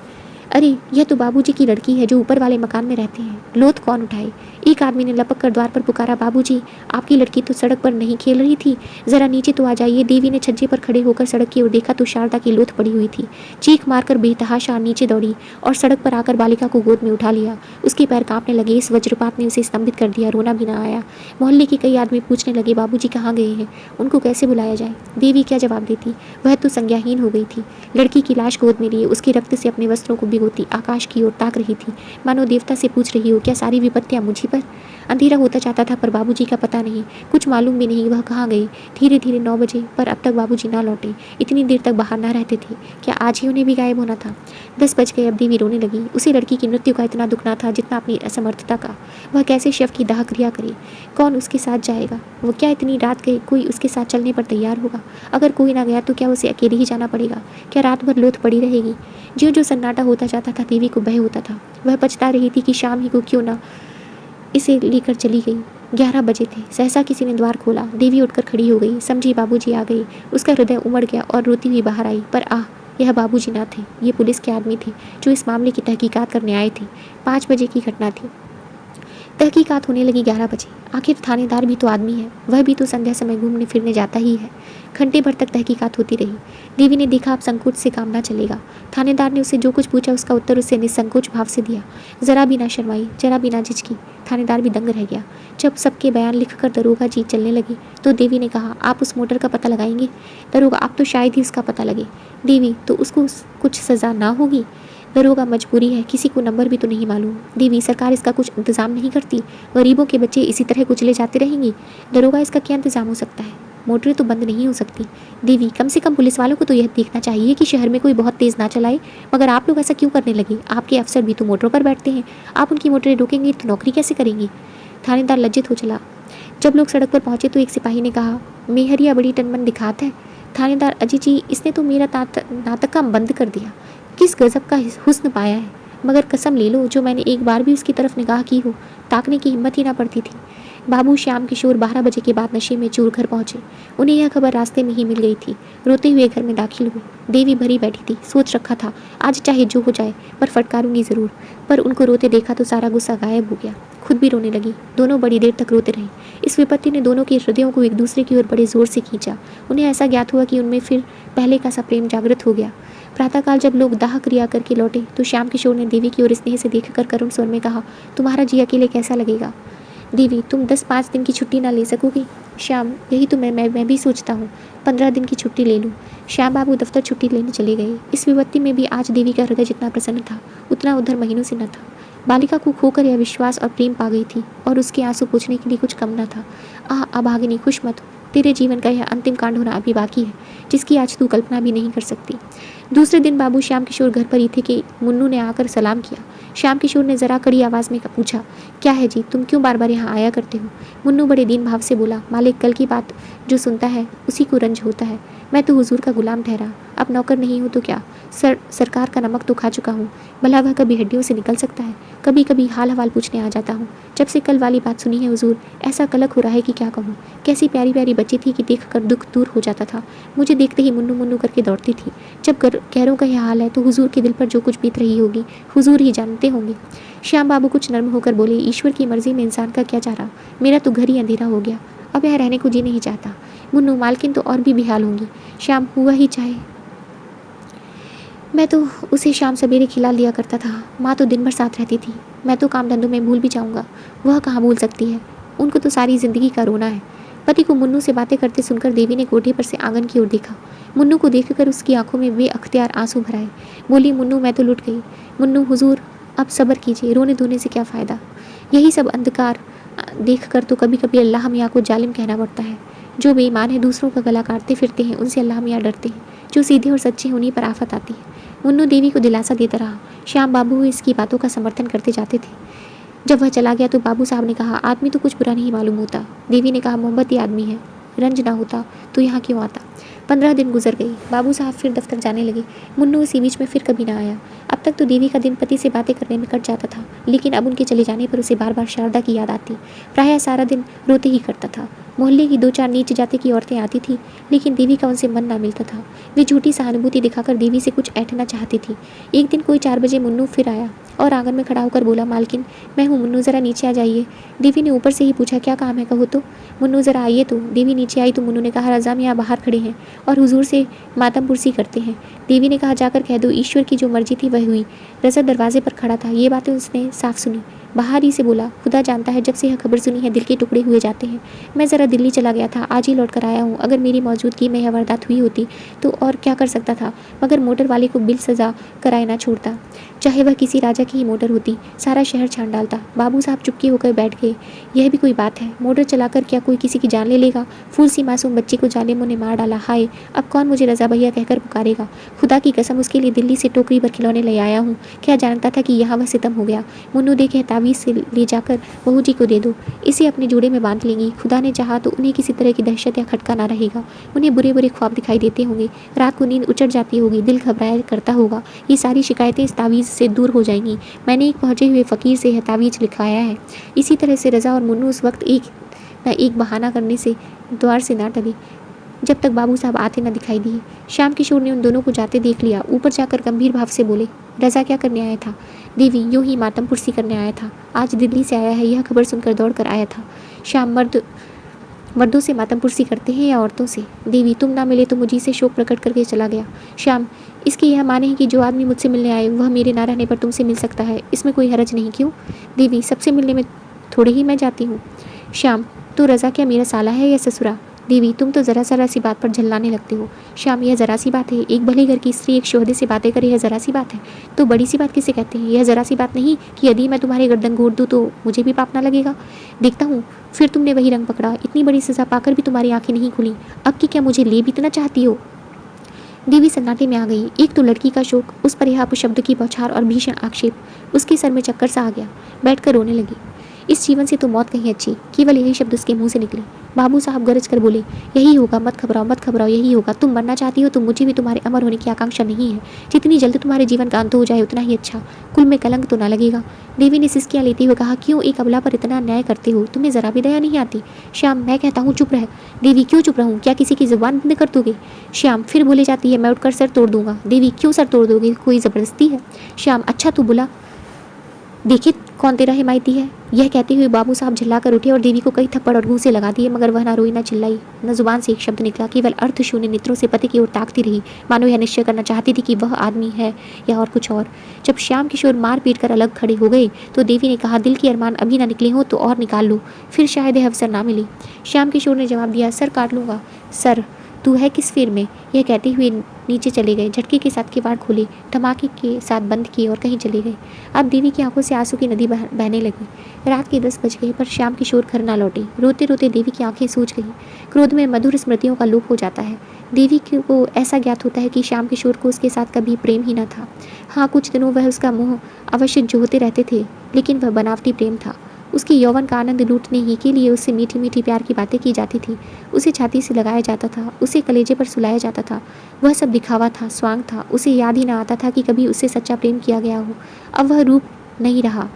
अरे, यह तो बाबूजी की लड़की है जो ऊपर वाले मकान में रहते हैं। लोथ कौन उठाए। एक आदमी ने लपक कर द्वार पर पुकारा, बाबूजी, आपकी लड़की तो सड़क पर नहीं खेल रही थी, जरा नीचे तो आ जाइए। देवी ने छज्जे पर खड़े होकर सड़क की ओर देखा तो शारदा की लोथ पड़ी हुई थी। चीख मारकर बेतहाशा नीचे दौड़ी और सड़क पर आकर बालिका को गोद में उठा लिया। उसके पैर कांपने लगे। इस वज्रपात ने उसे स्तंभित कर दिया। रोना भी ना आया। मोहल्ले के कई आदमी पूछने लगे, बाबूजी कहाँ गए हैं, उनको कैसे बुलाया जाए। देवी क्या जवाब देती। वह तो संज्ञाहीन हो गई थी। लड़की की लाश गोद में लिए उसके रक्त से अपने वस्त्रों को भिगोती आकाश की ओर ताक रही थी, मानो देवता से पूछ रही हो, क्या सारी विपत्तियां मुझी पर। अंधेरा होता जाता था पर बाबूजी का पता नहीं। कुछ मालूम भी नहीं वह कहाँ गए। धीरे धीरे 9 बजे, पर अब तक बाबूजी ना लौटे। इतनी देर तक बाहर ना रहते थे। क्या आज ही उन्हें भी गायब होना था। 10 बज गए। अब देवी रोने लगी। उसे लड़की की मृत्यु का इतना दुख ना था जितना अपनी असमर्थता का। वह कैसे शव की दाह क्रिया करे। कौन उसके साथ जाएगा। वो क्या इतनी रात गए कोई उसके साथ चलने पर तैयार होगा। अगर कोई ना गया तो क्या उसे अकेले ही जाना पड़ेगा। क्या रात भर लोथ पड़ी रहेगी। ज्यों ज्यों सन्नाटा होता जाता था देवी को भय होता था। वह पछता रही थी कि शाम ही को क्यों ना इसे लेकर चली गई। 11 बजे थे। सहसा किसी ने द्वार खोला। देवी उठकर खड़ी हो गई, समझी बाबूजी आ गए। उसका हृदय उमड़ गया और रोती हुई बाहर आई। पर आह, यह बाबूजी ना थे, ये पुलिस के आदमी थे जो इस मामले की तहकीकात करने आए थे। 5 बजे की घटना थी। तहकीकात होने लगी 11 बजे। आखिर थानेदार भी तो आदमी है, वह भी तो संध्या समय घूमने फिरने जाता ही है। घंटे भर तक तहकीकात होती रही। देवी ने देखा अब संकोच से काम ना चलेगा। थानेदार ने उससे जो कुछ पूछा उसका उत्तर उससे निसंकोच भाव से दिया। जरा भी ना शर्माई, जरा भी ना झिझकी। थानेदार भी दंग रह गया। जब सबके बयान लिखकर दरोगा जी चलने लगे तो देवी ने कहा, आप उस मोटर का पता लगाएंगे? दरोगा, आप तो शायद ही उसका पता लगे। देवी, तो उसको कुछ सजा ना होगी? दरोगा, मजबूरी है, किसी को नंबर भी तो नहीं मालूम। देवी, सरकार इसका कुछ इंतजाम नहीं करती? गरीबों के बच्चे इसी तरह कुचले जाते रहेंगे। दरोगा, इसका क्या इंतजाम हो सकता है? मोटरें तो बंद नहीं हो सकती। देवी, कम से कम पुलिस वालों को तो यह देखना चाहिए कि शहर में कोई बहुत तेज ना चलाए। मगर आप लोग ऐसा क्यों करने लगे? आपके अफसर भी तो मोटरों पर बैठते हैं। आप उनकी मोटरें रोकेंगे तो नौकरी कैसे करेंगे? थानेदार लज्जित हो चला। जब लोग सड़क पर पहुंचे तो एक सिपाही ने कहा, मेहरिया बड़ी टनमन दिखाता है। थानेदार, अजी जी, इसने तो मेरा नाटक काम बंद कर दिया। किस गजब का हुस्न पाया है। मगर कसम ले लो, जो मैंने एक बार भी उसकी तरफ निगाह की हो, ताकने की हिम्मत ही ना पड़ती थी। बाबू श्याम किशोर 12 बजे के बाद नशे में चूर घर पहुंचे। उन्हें यह खबर रास्ते में ही मिल गई थी। रोते हुए घर में दाखिल हुए। देवी भरी बैठी थी। सोच रखा था आज चाहे जो हो जाए पर फटकारूंगी जरूर। पर उनको रोते देखा तो सारा गुस्सा गायब हो गया। खुद भी रोने लगी। दोनों बड़ी देर तक रोते रहे। इस विपत्ति ने दोनों के हृदयों को एक दूसरे की ओर बड़े जोर से खींचा। उन्हें ऐसा ज्ञात हुआ कि उनमें फिर पहले का सा प्रेम जागृत हो गया। प्रातःकाल जब लोग दाह क्रिया करके लौटे तो श्याम किशोर ने देवी की ओर स्नेह से देखकर करुण स्वर में कहा, तुम्हारा जी अकेले कैसा लगेगा? देवी, तुम 10-5 दिन की छुट्टी ना ले सकोगी? श्याम, यही तो मैं भी सोचता हूँ, 15 दिन की छुट्टी ले लूँ। श्याम बाबू दफ्तर छुट्टी लेने चले गए। इस विपत्ति में भी आज देवी का हृदय जितना प्रसन्न था उतना उधर महीनों से न था। बालिका को खोकर यह विश्वास और प्रेम पा गई थी और उसके आंसू पोंछने के लिए कुछ कम न था। अभागिनी, खुश मत हो। तेरे जीवन का यह अंतिम कांड होना अभी बाकी है, जिसकी आज तू कल्पना भी नहीं कर सकती। दूसरे दिन बाबू श्याम किशोर घर पर ही थे कि मुन्नू ने आकर सलाम किया। श्याम किशोर ने जरा कड़ी आवाज़ में पूछा, क्या है जी, तुम क्यों बार बार यहाँ आया करते हो? मुन्नू बड़े दीन भाव से बोला, मालिक, कल की बात जो सुनता है उसी को रंज होता है। मैं तो हुजूर का गुलाम ठहरा, अब नौकर नहीं हूँ तो क्या? सरकार का नमक तो खा चुका हूँ। भला वह कभी हड्डियों से निकल सकता है? कभी कभी हाल हवाल पूछने आ जाता हूँ। जब से कल वाली बात सुनी है हुजूर, ऐसा कलक हो रहा है कि क्या कहूँ। कैसी प्यारी प्यारी बच्ची थी कि देखकर दुख दूर हो जाता था। मुझे देखते ही मुन्नू मुन्नू करके दौड़ती थी। जब गैरों का यह हाल है तो हुजूर के दिल पर जो कुछ बीत रही होगी हुजूर ही जानते होंगे। श्याम बाबू कुछ नर्म होकर बोले, ईश्वर की मर्जी में इंसान का क्या चारा। मेरा तो घर ही अंधेरा हो गया, अब यहाँ रहने को जी नहीं चाहता। मुन्नू, मालकिन तो और भी बेहाल होंगी। श्याम, हुआ ही चाहे। मैं तो उसे शाम सवेरे खिला लिया करता था। माँ तो दिन भर साथ रहती थी। मैं तो काम धंधों में भूल भी जाऊँगा, वह कहाँ भूल सकती है। उनको तो सारी ज़िंदगी का रोना है। पति को मुन्नू से बातें करते सुनकर देवी ने कोठे पर से आंगन की ओर देखा। मुन्नू को देखकर उसकी आंखों में बेअख्तियार आंसू भर आए। बोली, मुन्नू, मैं तो लुट गई। मुन्नू, हुजूर अब सब्र कीजिए, रोने धोने से क्या फ़ायदा। यही सब अंधकार देखकर तो कभी कभी अल्लाह मियाँ को जालिम कहना पड़ता है। जो बेईमान है, दूसरों का गला काटते फिरते हैं, उनसे अल्लाह मियाँ डरते हैं। जो सीधे और सच्चे हैं उन्हीं पर आफत आती है। मुन्नू देवी को दिलासा देता रहा। श्याम बाबू इसकी बातों का समर्थन करते जाते थे। जब वह चला गया तो बाबू साहब ने कहा, आदमी तो कुछ बुरा नहीं मालूम होता। देवी ने कहा, मोहब्बत ही आदमी है, रंज ना होता तो यहाँ क्यों आता। 15 दिन गुजर गई। बाबू साहब फिर दफ्तर जाने लगे। मुन्नू इसी बीच में फिर कभी ना आया। अब तक तो देवी का दिन पति से बातें करने में कट जाता था, लेकिन अब उनके चले जाने पर उसे बार बार शारदा की याद आती। प्रायः सारा दिन रोते ही करता था। मोहल्ले की 2-4 नीच जाति की औरतें आती थी, लेकिन देवी का उनसे मन ना मिलता था। वे झूठी सहानुभूति दिखाकर देवी से कुछ ऐंठना चाहती थी। एक दिन कोई 4 बजे मुन्नू फिर आया और आंगन में खड़ा होकर बोला, मालकिन, मैं हूँ मुन्नू, ज़रा नीचे आ जाइए। देवी ने ऊपर से ही पूछा, क्या काम है, कहो तो। मुन्नू, ज़रा आइए तो। देवी नीचे आई तो मुन्नू ने कहा, रज़ा मियाँ बाहर खड़े हैं और हुजूर से मातम पुरसी करते हैं। देवी ने कहा, जाकर कह दो ईश्वर की जो मर्जी थी वह हुई। रज़ा दरवाजे पर खड़ा था। ये बातें उसने साफ सुनी। बाहर ही से बोला, खुदा जानता है, जब से यह खबर सुनी है दिल के टुकड़े हुए जाते हैं। मैं ज़रा दिल्ली चला गया था, आज ही लौट कर आया हूँ। अगर मेरी मौजूदगी में यह वारदात हुई होती तो और क्या कर सकता था, मगर मोटर वाले को बिल सज़ा कराए ना छोड़ता, चाहे वह किसी राजा की ही मोटर होती, सारा शहर छान डालता। बाबू साहब चुपके होकर बैठ गए। यह भी कोई बात है, मोटर चलाकर क्या कोई किसी की जान ले लेगा? फूल सी मासूम बच्ची को जालिमों ने मार डाला। हाय, अब कौन मुझे रजा भैया कहकर पुकारेगा? खुदा की कसम, उसके लिए दिल्ली से टोकरी भर खिलौने ले आया हूँ। क्या जानता था कि यहाँ वह सितम हो गया। मुन्नू देखे तावीज़ से ले जाकर बहू जी को दे दो, इसे अपने जोड़े में बांध लेंगी। खुदा ने चाहा तो उन्हें किसी तरह की दहशत या खटका ना रहेगा। उन्हें बुरे बुरे ख्वाब दिखाई देते होंगे, रात को नींद उचट जाती होगी, दिल घबराया करता होगा। ये सारी शिकायतें इस तावीज़ से दूर हो जाएंगी। मैंने एक पहुँचे हुए फ़कीर से यह तावीज़ लिखवाया है। इसी तरह से रज़ा और मुन्नू उस वक्त एक न एक बहाना करने से द्वार से ना टले, जब तक बाबू साहब आते न दिखाई दिए। श्याम किशोर ने उन दोनों को जाते देख लिया। ऊपर जाकर गंभीर भाव से बोले, रज़ा क्या करने आया था? देवी, यूं ही मातम पुरसी करने आया था। आज दिल्ली से आया है, यह खबर सुनकर दौड़ कर आया था। श्याम, मर्दों से मातम पुरसी करते हैं या औरतों से? देवी, तुम ना मिले तो मुझी से शोक प्रकट करके चला गया। श्याम, इसके यह माने हैं कि जो आदमी मुझसे मिलने आए वह मेरे ना रहने पर तुमसे मिल सकता है, इसमें कोई हरज नहीं, क्यों? देवी, सबसे मिलने में थोड़े ही मैं जाती हूँ। श्याम, तो रज़ा क्या मेरा साला है या ससुरा? देवी, तुम तो ज़रा सी बात पर झल्लाने लगते हो। श्याम, यह ज़रा सी बात है? एक भले घर की स्त्री एक शोहदे से बातें करे, यह ज़रा सी बात है? तो बड़ी सी बात किसे कहते हैं? यह ज़रा सी बात नहीं कि यदि मैं तुम्हारे गर्दन घोट दूँ तो मुझे भी पाप ना लगेगा? देखता हूँ फिर तुमने वही रंग पकड़ा। इतनी बड़ी सज़ा पाकर भी तुम्हारी आंखें नहीं खुली। अब की क्या मुझे ले भी इतना चाहती हो? देवी सन्नाटे में आ गई। एक तो लड़की का शोक, उस पर यह अपशब्द की बौछार और भीषण आक्षेप। उसके सर में चक्कर सा आ गया, बैठकर रोने लगी। इस जीवन से तो मौत कहीं अच्छी, केवल यही शब्द उसके मुंह से निकले। बाबू साहब गरज कर बोले, यही होगा, मत घबराओ मत घबराओ, यही होगा। तुम मरना चाहती हो तो मुझे भी तुम्हारे अमर होने की आकांक्षा नहीं है। जितनी जल्द तुम्हारे जीवन का अंत हो जाए उतना ही अच्छा, कुल में कलंक तो ना लगेगा। देवी ने सिसकियां लेते हुए कहा, क्यों एक अबला पर इतना अन्याय करते हो? तुम्हें जरा भी दया नहीं आती? श्याम, मैं कहता हूँ चुप रह। देवी, क्यों चुप रहूँ? क्या किसी की जुबान बंद कर दोगे? श्याम, फिर बोले जाती है, मैं उठकर सर तोड़ दूंगा। देवी, क्यों सर तोड़ दोगे? कोई ज़बरदस्ती है? श्याम, अच्छा तू बुला देखे कौन तेरा हिमायती है। यह कहते हुए बाबू साहब झल्ला कर उठे और देवी को कई थप्पड़ और घूंसे लगा दिए, मगर वह ना रोई ना चिल्लाई, न जुबान से एक शब्द निकला। केवल अर्थशून्य नेत्रों से पति की ओर ताकती रही, मानो यह निश्चय करना चाहती थी कि वह आदमी है या और कुछ और। जब श्याम किशोर मार पीट कर अलग खड़े हो गए तो देवी ने कहा, दिल के अरमान अभी ना निकले हो तो और निकाल लो, फिर शायद यह अवसर ना मिले। श्याम किशोर ने जवाब दिया, सर काट लूँगा। सर, तू है किस फेर में? यह कहते हुए नीचे चले गए। झटके के साथ किवाड़ खोले, धमाके के साथ बंद किए और कहीं चले गए। अब देवी की आंखों से आंसू की नदी बहने लगी। रात के 10 बज गए पर श्याम किशोर घर ना लौटे। रोते रोते देवी की आंखें सूज गईं। क्रोध में मधुर स्मृतियों का लोप हो जाता है। देवी को ऐसा ज्ञात होता है कि श्याम किशोर को उसके साथ कभी प्रेम ही न था। हाँ, कुछ दिनों वह उसका मुँह अवश्य जोहते रहते थे, लेकिन वह बनावटी प्रेम था। उसके यौवन का आनंद लूटने ही के लिए उससे मीठी मीठी प्यार की बातें की जाती थी। उसे छाती से लगाया जाता था, उसे कलेजे पर सुलाया जाता था। वह सब दिखावा था, स्वांग था। उसे याद ही ना आता था कि कभी उससे सच्चा प्रेम किया गया हो। अब वह रूप नहीं रहा,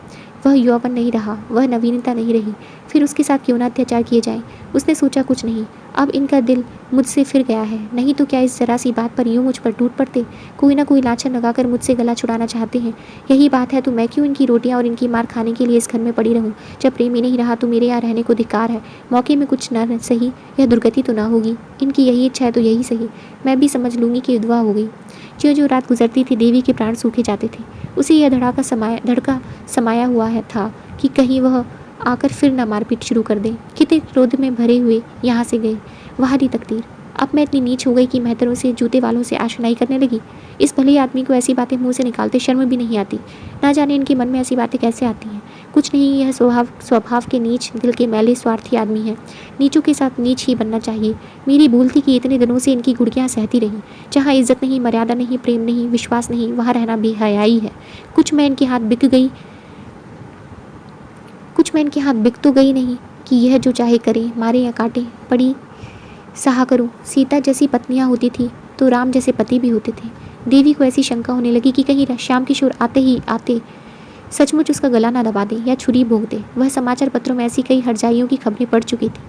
वह यौवन नहीं रहा, वह नवीनता नहीं रही। फिर उसके साथ क्यों ना अत्याचार किए जाएं? उसने सोचा, कुछ नहीं, अब इनका दिल मुझसे फिर गया है। नहीं तो क्या इस जरा सी बात पर यूँ मुझ पर टूट पड़ते? कोई ना कोई लाछन लगाकर मुझसे गला छुड़ाना चाहते हैं। यही बात है तो मैं क्यों इनकी रोटियां और इनकी मार खाने के लिए इस घर में पड़ी रहूं? जब प्रेम ही नहीं रहा तो मेरे यहाँ रहने को धिक्कार है। मौके में कुछ न सही, यह दुर्गति तो ना होगी। इनकी यही इच्छा है तो यही सही, मैं भी समझ लूँगी कि विधवा हो गई। जो जो रात गुजरती थी देवी के प्राण सूखे जाते थे। उसे यह धड़का समाया हुआ था कि कहीं वह आकर फिर न मारपीट शुरू कर दे। कितने क्रोध में भरे हुए यहाँ से गए। वहारी तकदीर, अब मैं इतनी नीच हो गई कि मेहतरों से, जूते वालों से आशनाई करने लगी। इस भले आदमी को ऐसी बातें मुंह से निकालते शर्म भी नहीं आती। ना जाने इनके मन में ऐसी बातें कैसे आती हैं। कुछ नहीं, यह स्वभाव के नीच दिल के मैले स्वार्थी आदमी है। नीचों के साथ नीच ही बनना चाहिए। मेरी भूल थी कि इतने दिनों से इनकी गुड़कियाँ सहती रही। जहाँ इज्जत नहीं, मर्यादा नहीं, प्रेम नहीं, विश्वास नहीं, वहाँ रहना बेहयाई है। कुछ मैं इनके हाथ बिक तो गई नहीं कि यह जो चाहे करे, मारे या काटे, पड़ी सहा करूं। सीता जैसी पत्नियां होती थी तो राम जैसे पति भी होते थे। देवी को ऐसी शंका होने लगी कि कहीं श्याम किशोर आते सचमुच उसका गला ना दबा दे या छुरी भोग दे। वह समाचार पत्रों में ऐसी कई हरजाइयों की खबरें पड़ चुकी थी।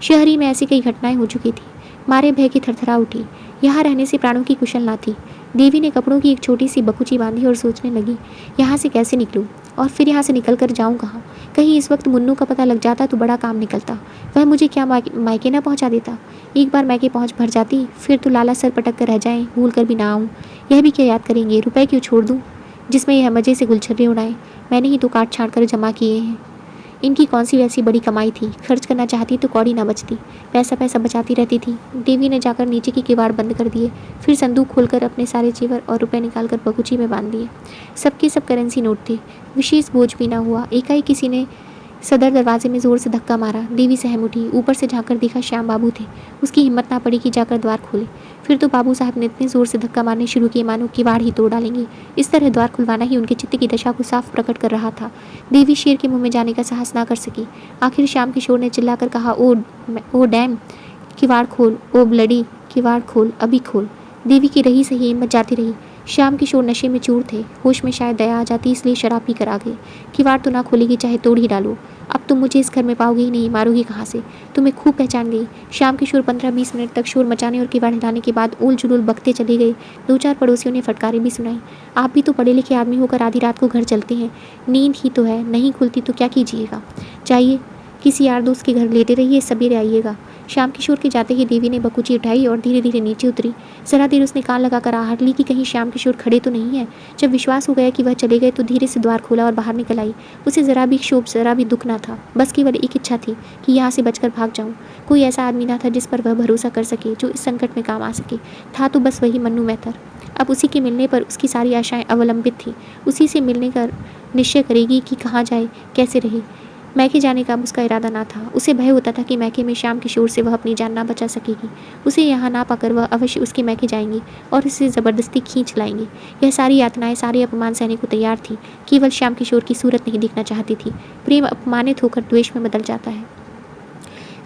शहरी में ऐसी कई घटनाएं हो चुकी थी। मारे भय की थरथरा उठी। यहाँ रहने से प्राणों की कुशल ना थी। देवी ने कपड़ों की एक छोटी सी बकुची बांधी और सोचने लगी, यहाँ से कैसे निकलूँ और फिर यहाँ से निकल कर जाऊँ कहाँ? कहीं इस वक्त मुन्नू का पता लग जाता तो बड़ा काम निकलता। वह मुझे क्या मायके ना पहुँचा देता? एक बार मायके पहुँच भर जाती फिर तो लाला सर पटक कर रह जाएं, भूल कर भी ना आऊँ। यह भी क्या याद करेंगे? रुपए क्यों छोड़ दूँ जिसमें यह मज़े से गुलछर्रे उड़ाएं? मैंने ही तो काट छाँट कर जमा किए हैं। इनकी कौन सी वैसी बड़ी कमाई थी, खर्च करना चाहती तो कौड़ी ना बचती, पैसा पैसा बचाती रहती थी। देवी ने जाकर नीचे की किवाड़ बंद कर दिए, फिर संदूक खोलकर अपने सारे जेवर और रुपए निकालकर बगुची में बांध दिए। सबके सब करेंसी नोट थे, विशेष बोझ भी ना हुआ। एकाएक किसी ने सदर दरवाजे में जोर से धक्का मारा। देवी सहम उठी, ऊपर से झांकर देखा श्याम बाबू थे। उसकी हिम्मत ना पड़ी कि जाकर द्वार खोले। फिर तो बाबू साहब ने इतने जोर से धक्का मारने शुरू किए मानो किवाड़ ही तोड़ डालेंगे। इस तरह द्वार खुलवाना ही उनके चित्त की दशा को साफ प्रकट कर रहा था। देवी शेर के मुंह में जाने का साहस ना कर सकी। आखिर श्याम किशोर ने चिल्लाकर कहा, ओ डैम, किवाड़ खोल, ओ ब्लडी, किवाड़ खोल, अभी खोल। देवी की रही सही हिम्मत जाती रही। श्याम किशोर नशे में चूर थे, होश में शायद दया आ जाती इसलिए शराब पी कर आ गए। किवाड़ तो ना खोलेगी चाहे तोड़ ही डालो। अब तुम मुझे इस घर में पाओगे ही नहीं, मारोगी कहाँ से? तुम्हें खूब पहचान गई। श्याम किशोर 15-20 मिनट तक शोर मचाने और किवाड़ हिलाने के बाद उल जुलूल बकते चले गए। 2-4 पड़ोसियों ने फटकारें भी सुनाई। आप भी तो पढ़े लिखे आदमी होकर आधी रात को घर चलते हैं, नींद ही तो है, नहीं खुलती तो क्या कीजिएगा? जाइए किसी यार दोस्त के घर लेटे रहिए, सवेरे आइएगा। श्याम किशोर के जाते ही देवी ने बकुची उठाई और धीरे धीरे नीचे उतरी। जरा देर उसने कान लगाकर आहट ली कि कहीं श्याम किशोर खड़े तो नहीं है। जब विश्वास हो गया कि वह चले गए तो धीरे से द्वार खोला और बाहर निकल आई। उसे जरा भी क्षोभ, जरा भी दुख ना था। बस केवल एक इच्छा थी कि यहाँ से बचकर भाग जाऊँ। कोई ऐसा आदमी ना था जिस पर वह भरोसा कर सके, जो इस संकट में काम आ सके। था तो बस वही मन्नू मेहतर। अब उसी के मिलने पर उसकी सारी आशाएं अवलंबित थी। उसी से मिलने का निश्चय करेगी कि कहाँ जाए, कैसे रहे। मैके जाने का उसका इरादा ना था। उसे भय होता था कि मैके में श्याम किशोर से वह अपनी जान ना बचा सकेगी। उसे यहाँ ना पाकर वह अवश्य उसके मैके जाएंगी और उसे ज़बरदस्ती खींच लाएंगी। यह सारी यातनाएं, सारे अपमान सहने को तैयार थी। केवल श्याम किशोर की सूरत नहीं दिखना चाहती थी। प्रेम अपमानित होकर द्वेष में बदल जाता है।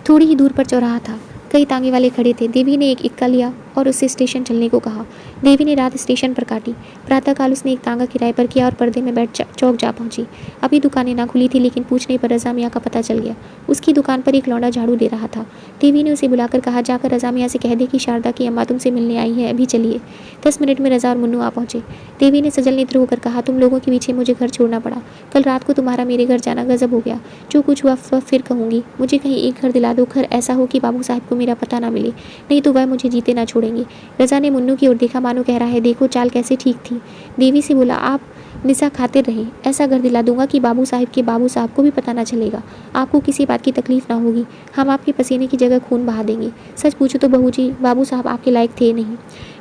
थोड़ी ही दूर पर चौराहा था। कई तांगे वाले खड़े थे। देवी ने एक इक्का लिया और उससे स्टेशन चलने को कहा। देवी ने रात स्टेशन पर काटी। प्रातःकाल उसने एक तांगा किराए पर किया और पर्दे में बैठ चौक जा पहुंची। अभी दुकानें ना खुली थी, लेकिन पूछने पर रज़ा मियाँ का पता चल गया। उसकी दुकान पर एक लौंडा झाड़ू दे रहा था। देवी ने उसे बुलाकर कहा, जाकर रज़ा मियाँ से कह दे कि शारदा की अम्मा तुमसे मिलने आई है, अभी चलिए। 10 मिनट में रज़ा और मुन्नू आ पहुंचे। देवी ने सजल नेत्र होकर कहा, तुम लोगों के पीछे मुझे घर छोड़ना पड़ा। कल रात को तुम्हारा मेरे घर जाना गजब हो गया। जो कुछ हुआ वह फिर कहूँगी। मुझे कहीं एक घर दिला दो, घर ऐसा हो कि बाबू साहब को मेरा पता ना मिले, नहीं तो वह मुझे जीते ना छोड़ेंगे। रज़ा ने मुन्नू की ओर देखा, मानो कह रहा है, देखो चाल कैसे ठीक थी। देवी से बोला, आप निशा खाते रहें, ऐसा घर दिला दूंगा कि बाबू साहब को भी पता ना चलेगा। आपको किसी बात की तकलीफ ना होगी। हम आपके पसीने की जगह खून बहा देंगे। सच पूछो तो बहू जी, बाबू साहब आपके लायक थे नहीं।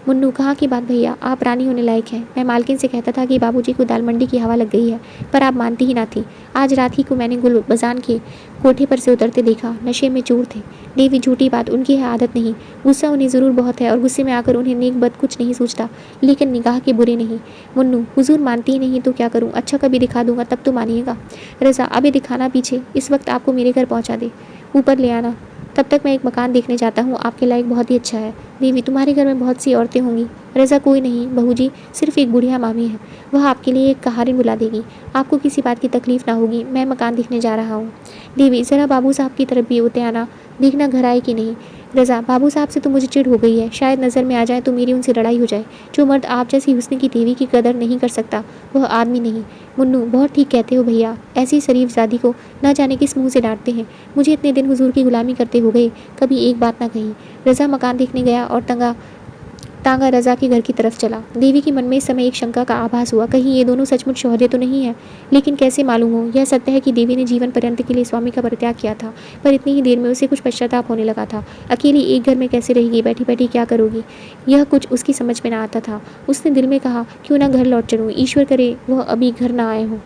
मुन्नू, कहाँ की बात भैया, आप रानी होने लायक हैं। मैं मालकिन से कहता था कि बाबूजी को दाल मंडी की हवा लग गई है, पर आप मानती ही ना थी। आज रात ही को मैंने गुलबजान के कोठे पर से उतरते देखा, नशे में चूर थे। देवी, झूठी बात, उनकी है आदत नहीं। गुस्सा उन्हें ज़रूर बहुत है और गुस्से में आकर उन्हें नेक बद कुछ नहीं सोचता, लेकिन निगाह के बुरे नहीं। मुन्नू, हुजूर मानती ही नहीं तो क्या करूँ? अच्छा कभी दिखा दूंगा, तब तो मानिएगा। रज़ा, अभी दिखाना पीछे, इस वक्त आपको मेरे घर पहुँचा दे, ऊपर ले आना। तब तक मैं एक मकान देखने जाता हूँ, आपके लायक बहुत ही अच्छा है। देवी, तुम्हारे घर में बहुत सी औरतें होंगी। रज़ा, कोई नहीं बहू जी, सिर्फ एक बुढ़िया मामी है, वह आपके लिए एक कहारिन बुला देगी। आपको किसी बात की तकलीफ ना होगी। मैं मकान देखने जा रहा हूँ। देवी, ज़रा बाबू साहब की तरफ भी होते आना, देखना घर आए कि नहीं। रज़ा, बाबू साहब से तो मुझे चिढ़ हो गई है, शायद नज़र में आ जाए तो मेरी उनसे लड़ाई हो जाए। जो मर्द आप जैसी हुस्न की देवी की कदर नहीं कर सकता, वह आदमी नहीं। मुन्नू, बहुत ठीक कहते हो भैया, ऐसी शरीफ ज़ादी को न जाने किस मुँह से डांटते हैं। मुझे इतने दिन हुजूर की गुलामी करते हो गए, कभी एक बात ना कही। रज़ा मकान देखने गया और तांगा रज़ा के घर की तरफ चला। देवी के मन में इस समय एक शंका का आभास हुआ, कहीं ये दोनों सचमुच शौहरे तो नहीं है। लेकिन कैसे मालूम हो? यह सत्य है कि देवी ने जीवन पर्यंत के लिए स्वामी का परित्याग किया था, पर इतनी ही देर में उसे कुछ पश्चाताप होने लगा था। अकेली एक घर में कैसे रहेगी, बैठी बैठी क्या करोगी, यह कुछ उसकी समझ में ना आता था। उसने दिल में कहा, क्यों ना घर लौट चलूँ, ईश्वर करे वह अभी घर ना आए हों।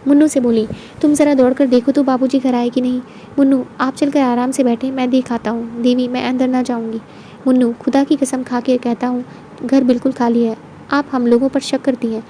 मुन्नू से बोली, तुम ज़रा दौड़कर देखो तो बाबूजी घर आए कि नहीं। मुन्नू, आप चलकर आराम से बैठे, मैं देख आता हूँ। देवी, मैं अंदर ना जाऊँगी। मुन्नू, खुदा की कसम खा के कहता हूँ, घर बिल्कुल खाली है। आप हम लोगों पर शक करती हैं।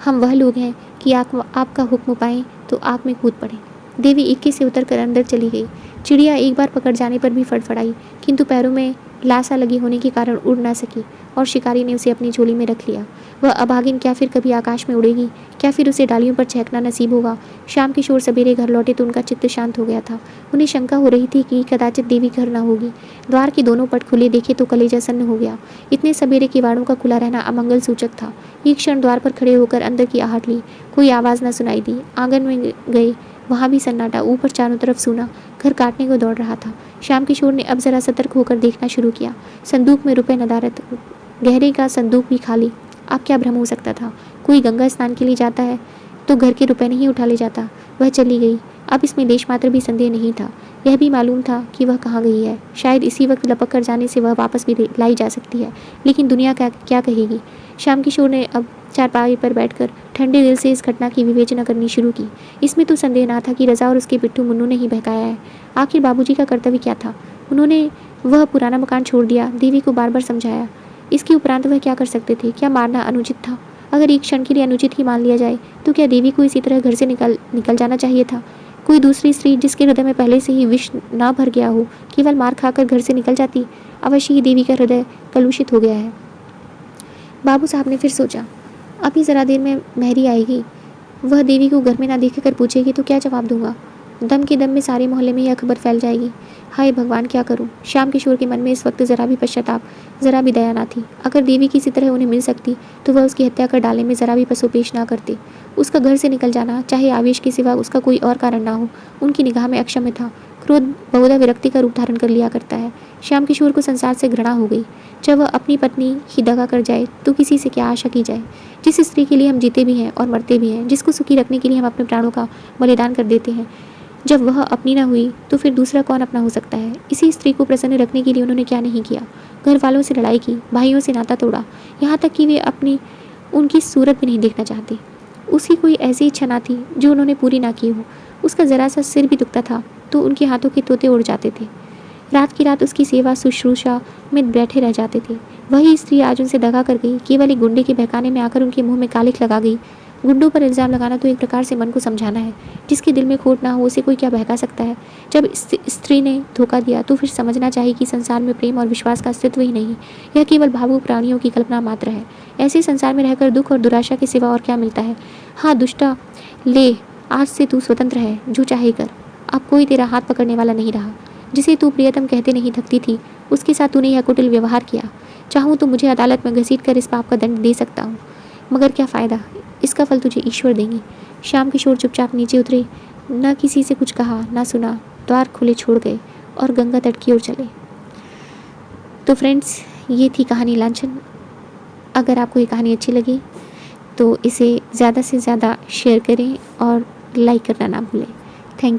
हम वह लोग हैं कि आपका हुक्म पाएं तो आग में कूद पड़े। देवी इक्के से उतरकर अंदर चली गई। चिड़िया एक बार पकड़ जाने पर भी फड़फड़ाई, किंतु पैरों में लासा लगी होने के कारण उड़ ना सकी और शिकारी ने उसे अपनी झोली में रख लिया। वह अभागिन क्या फिर कभी आकाश में उड़ेगी, क्या फिर उसे डालियों पर चहकना नसीब होगा। शाम किशोर सवेरे घर लौटे तो उनका चित्त शांत हो गया था। उन्हें शंका हो रही थी कि कदाचित देवी घर ना होगी। द्वार के दोनों पट खुले देखे तो कलेजा सन्न हो गया। इतने सवेरे किवाड़ों का खुला रहना अमंगल सूचक था। एक क्षण द्वार पर खड़े होकर अंदर की आहट ली, कोई आवाज़ न सुनाई दी। आंगन में गए, वहाँ भी सन्नाटा, ऊपर चारों तरफ सूना। घर काटने को दौड़ रहा था। श्याम किशोर ने अब जरा सतर्क होकर देखना शुरू किया। संदूक में रुपए नदारत, गहरे का संदूक भी खाली। अब क्या भ्रम हो सकता था? कोई गंगा स्नान के लिए जाता है, तो घर के रुपए नहीं उठा ले जाता। वह चली गई। अब इसमें लेश मात्र भी संदेह नहीं था। यह भी मालूम था कि वह कहाँ गई है। शायद इसी वक्त लपक कर जाने से वह वापस भी लाई जा सकती है, लेकिन दुनिया क्या कहेगी। श्याम किशोर ने अब चारपाई पर बैठकर ठंडे दिल से इस घटना की विवेचना करनी शुरू की। इसमें तो संदेह ना था कि रज़ा और उसके पिट्ठू मुन्नू ने ही बहकाया है। आखिर बाबूजी का कर्तव्य क्या था? उन्होंने वह पुराना मकान छोड़ दिया, देवी को बार बार समझाया। इसके उपरांत वह क्या कर सकते थे? क्या मारना अनुचित था? अगर एक क्षण के लिए अनुचित ही मान लिया जाए तो क्या देवी को इसी तरह घर से निकल जाना चाहिए था? कोई दूसरी स्त्री जिसके हृदय में पहले से ही विष ना भर गया हो, केवल मार खाकर घर से निकल जाती? अवश्य ही देवी का हृदय कलुषित हो गया है। बाबू साहब ने फिर सोचा, अभी ज़रा देर में मेहरी आएगी, वह देवी को घर में ना देख कर पूछेगी तो क्या जवाब दूंगा? दम के दम में सारे मोहल्ले में यह खबर फैल जाएगी। हाय भगवान, क्या करूं? श्याम किशोर के मन में इस वक्त ज़रा भी पश्चाताप, ज़रा भी दया ना थी। अगर देवी किसी तरह उन्हें मिल सकती तो वह उसकी हत्या कर डालने में ज़रा भी पसोपेश ना करते। उसका घर से निकल जाना, चाहे आवेश के सिवा उसका कोई और कारण ना हो, उनकी निगाह में अक्षम्य था। क्रोध बहुधा विरक्ति का रूप धारण कर लिया करता है। श्याम किशोर को संसार से घृणा हो गई। जब वह अपनी पत्नी ही दगा कर जाए तो किसी से क्या आशा की जाए? जिस स्त्री के लिए हम जीते भी हैं और मरते भी हैं, जिसको सुखी रखने के लिए हम अपने प्राणों का बलिदान कर देते हैं, जब वह अपनी ना हुई तो फिर दूसरा कौन अपना हो सकता है? इसी स्त्री को प्रसन्न रखने के लिए उन्होंने क्या नहीं किया? घर वालों से लड़ाई की, भाइयों से नाता तोड़ा, यहाँ तक कि वे अपनी उनकी सूरत भी नहीं देखना चाहते। उसकी कोई ऐसी इच्छा ना थी जो उन्होंने पूरी ना की हो। उसका ज़रा सा सिर भी दुखता था तो उनके हाथों के तोते उड़ जाते थे। रात की रात उसकी सेवा शुश्रूषा में बैठे रह जाते थे। वही स्त्री आज उनसे दगा कर गई, केवल एक गुंडे के बहकाने में आकर उनके मुंह में कालिख लगा गई। गुंडों पर इल्ज़ाम लगाना तो एक प्रकार से मन को समझाना है। जिसके दिल में खोट ना हो उसे कोई क्या बहका सकता है? जब स्त्री ने धोखा दिया तो फिर समझना चाहिए कि संसार में प्रेम और विश्वास का अस्तित्व ही नहीं, यह केवल भावुक प्राणियों की कल्पना मात्र है। ऐसे संसार में रहकर दुख और दुराशा के सिवा और क्या मिलता है? हाँ दुष्टा, ले, आज से तू स्वतंत्र है, जो चाहे कर। अब कोई तेरा हाथ पकड़ने वाला नहीं रहा। जिसे तू प्रियतम कहते नहीं थकती थी, उसके साथ तूने यह कुटिल व्यवहार किया। चाहूँ तो मुझे अदालत में घसीट कर इस पाप का दंड दे सकता हूँ, मगर क्या फ़ायदा? इसका फल तुझे ईश्वर देंगे। श्याम किशोर चुपचाप नीचे उतरे, न किसी से कुछ कहा, न सुना, द्वार खुले छोड़ गए और गंगा तट की ओर चले। तो फ्रेंड्स, ये थी कहानी लांछन। अगर आपको ये कहानी अच्छी लगी तो इसे ज़्यादा से ज़्यादा शेयर करें और लाइक करना ना भूलें। Thank you.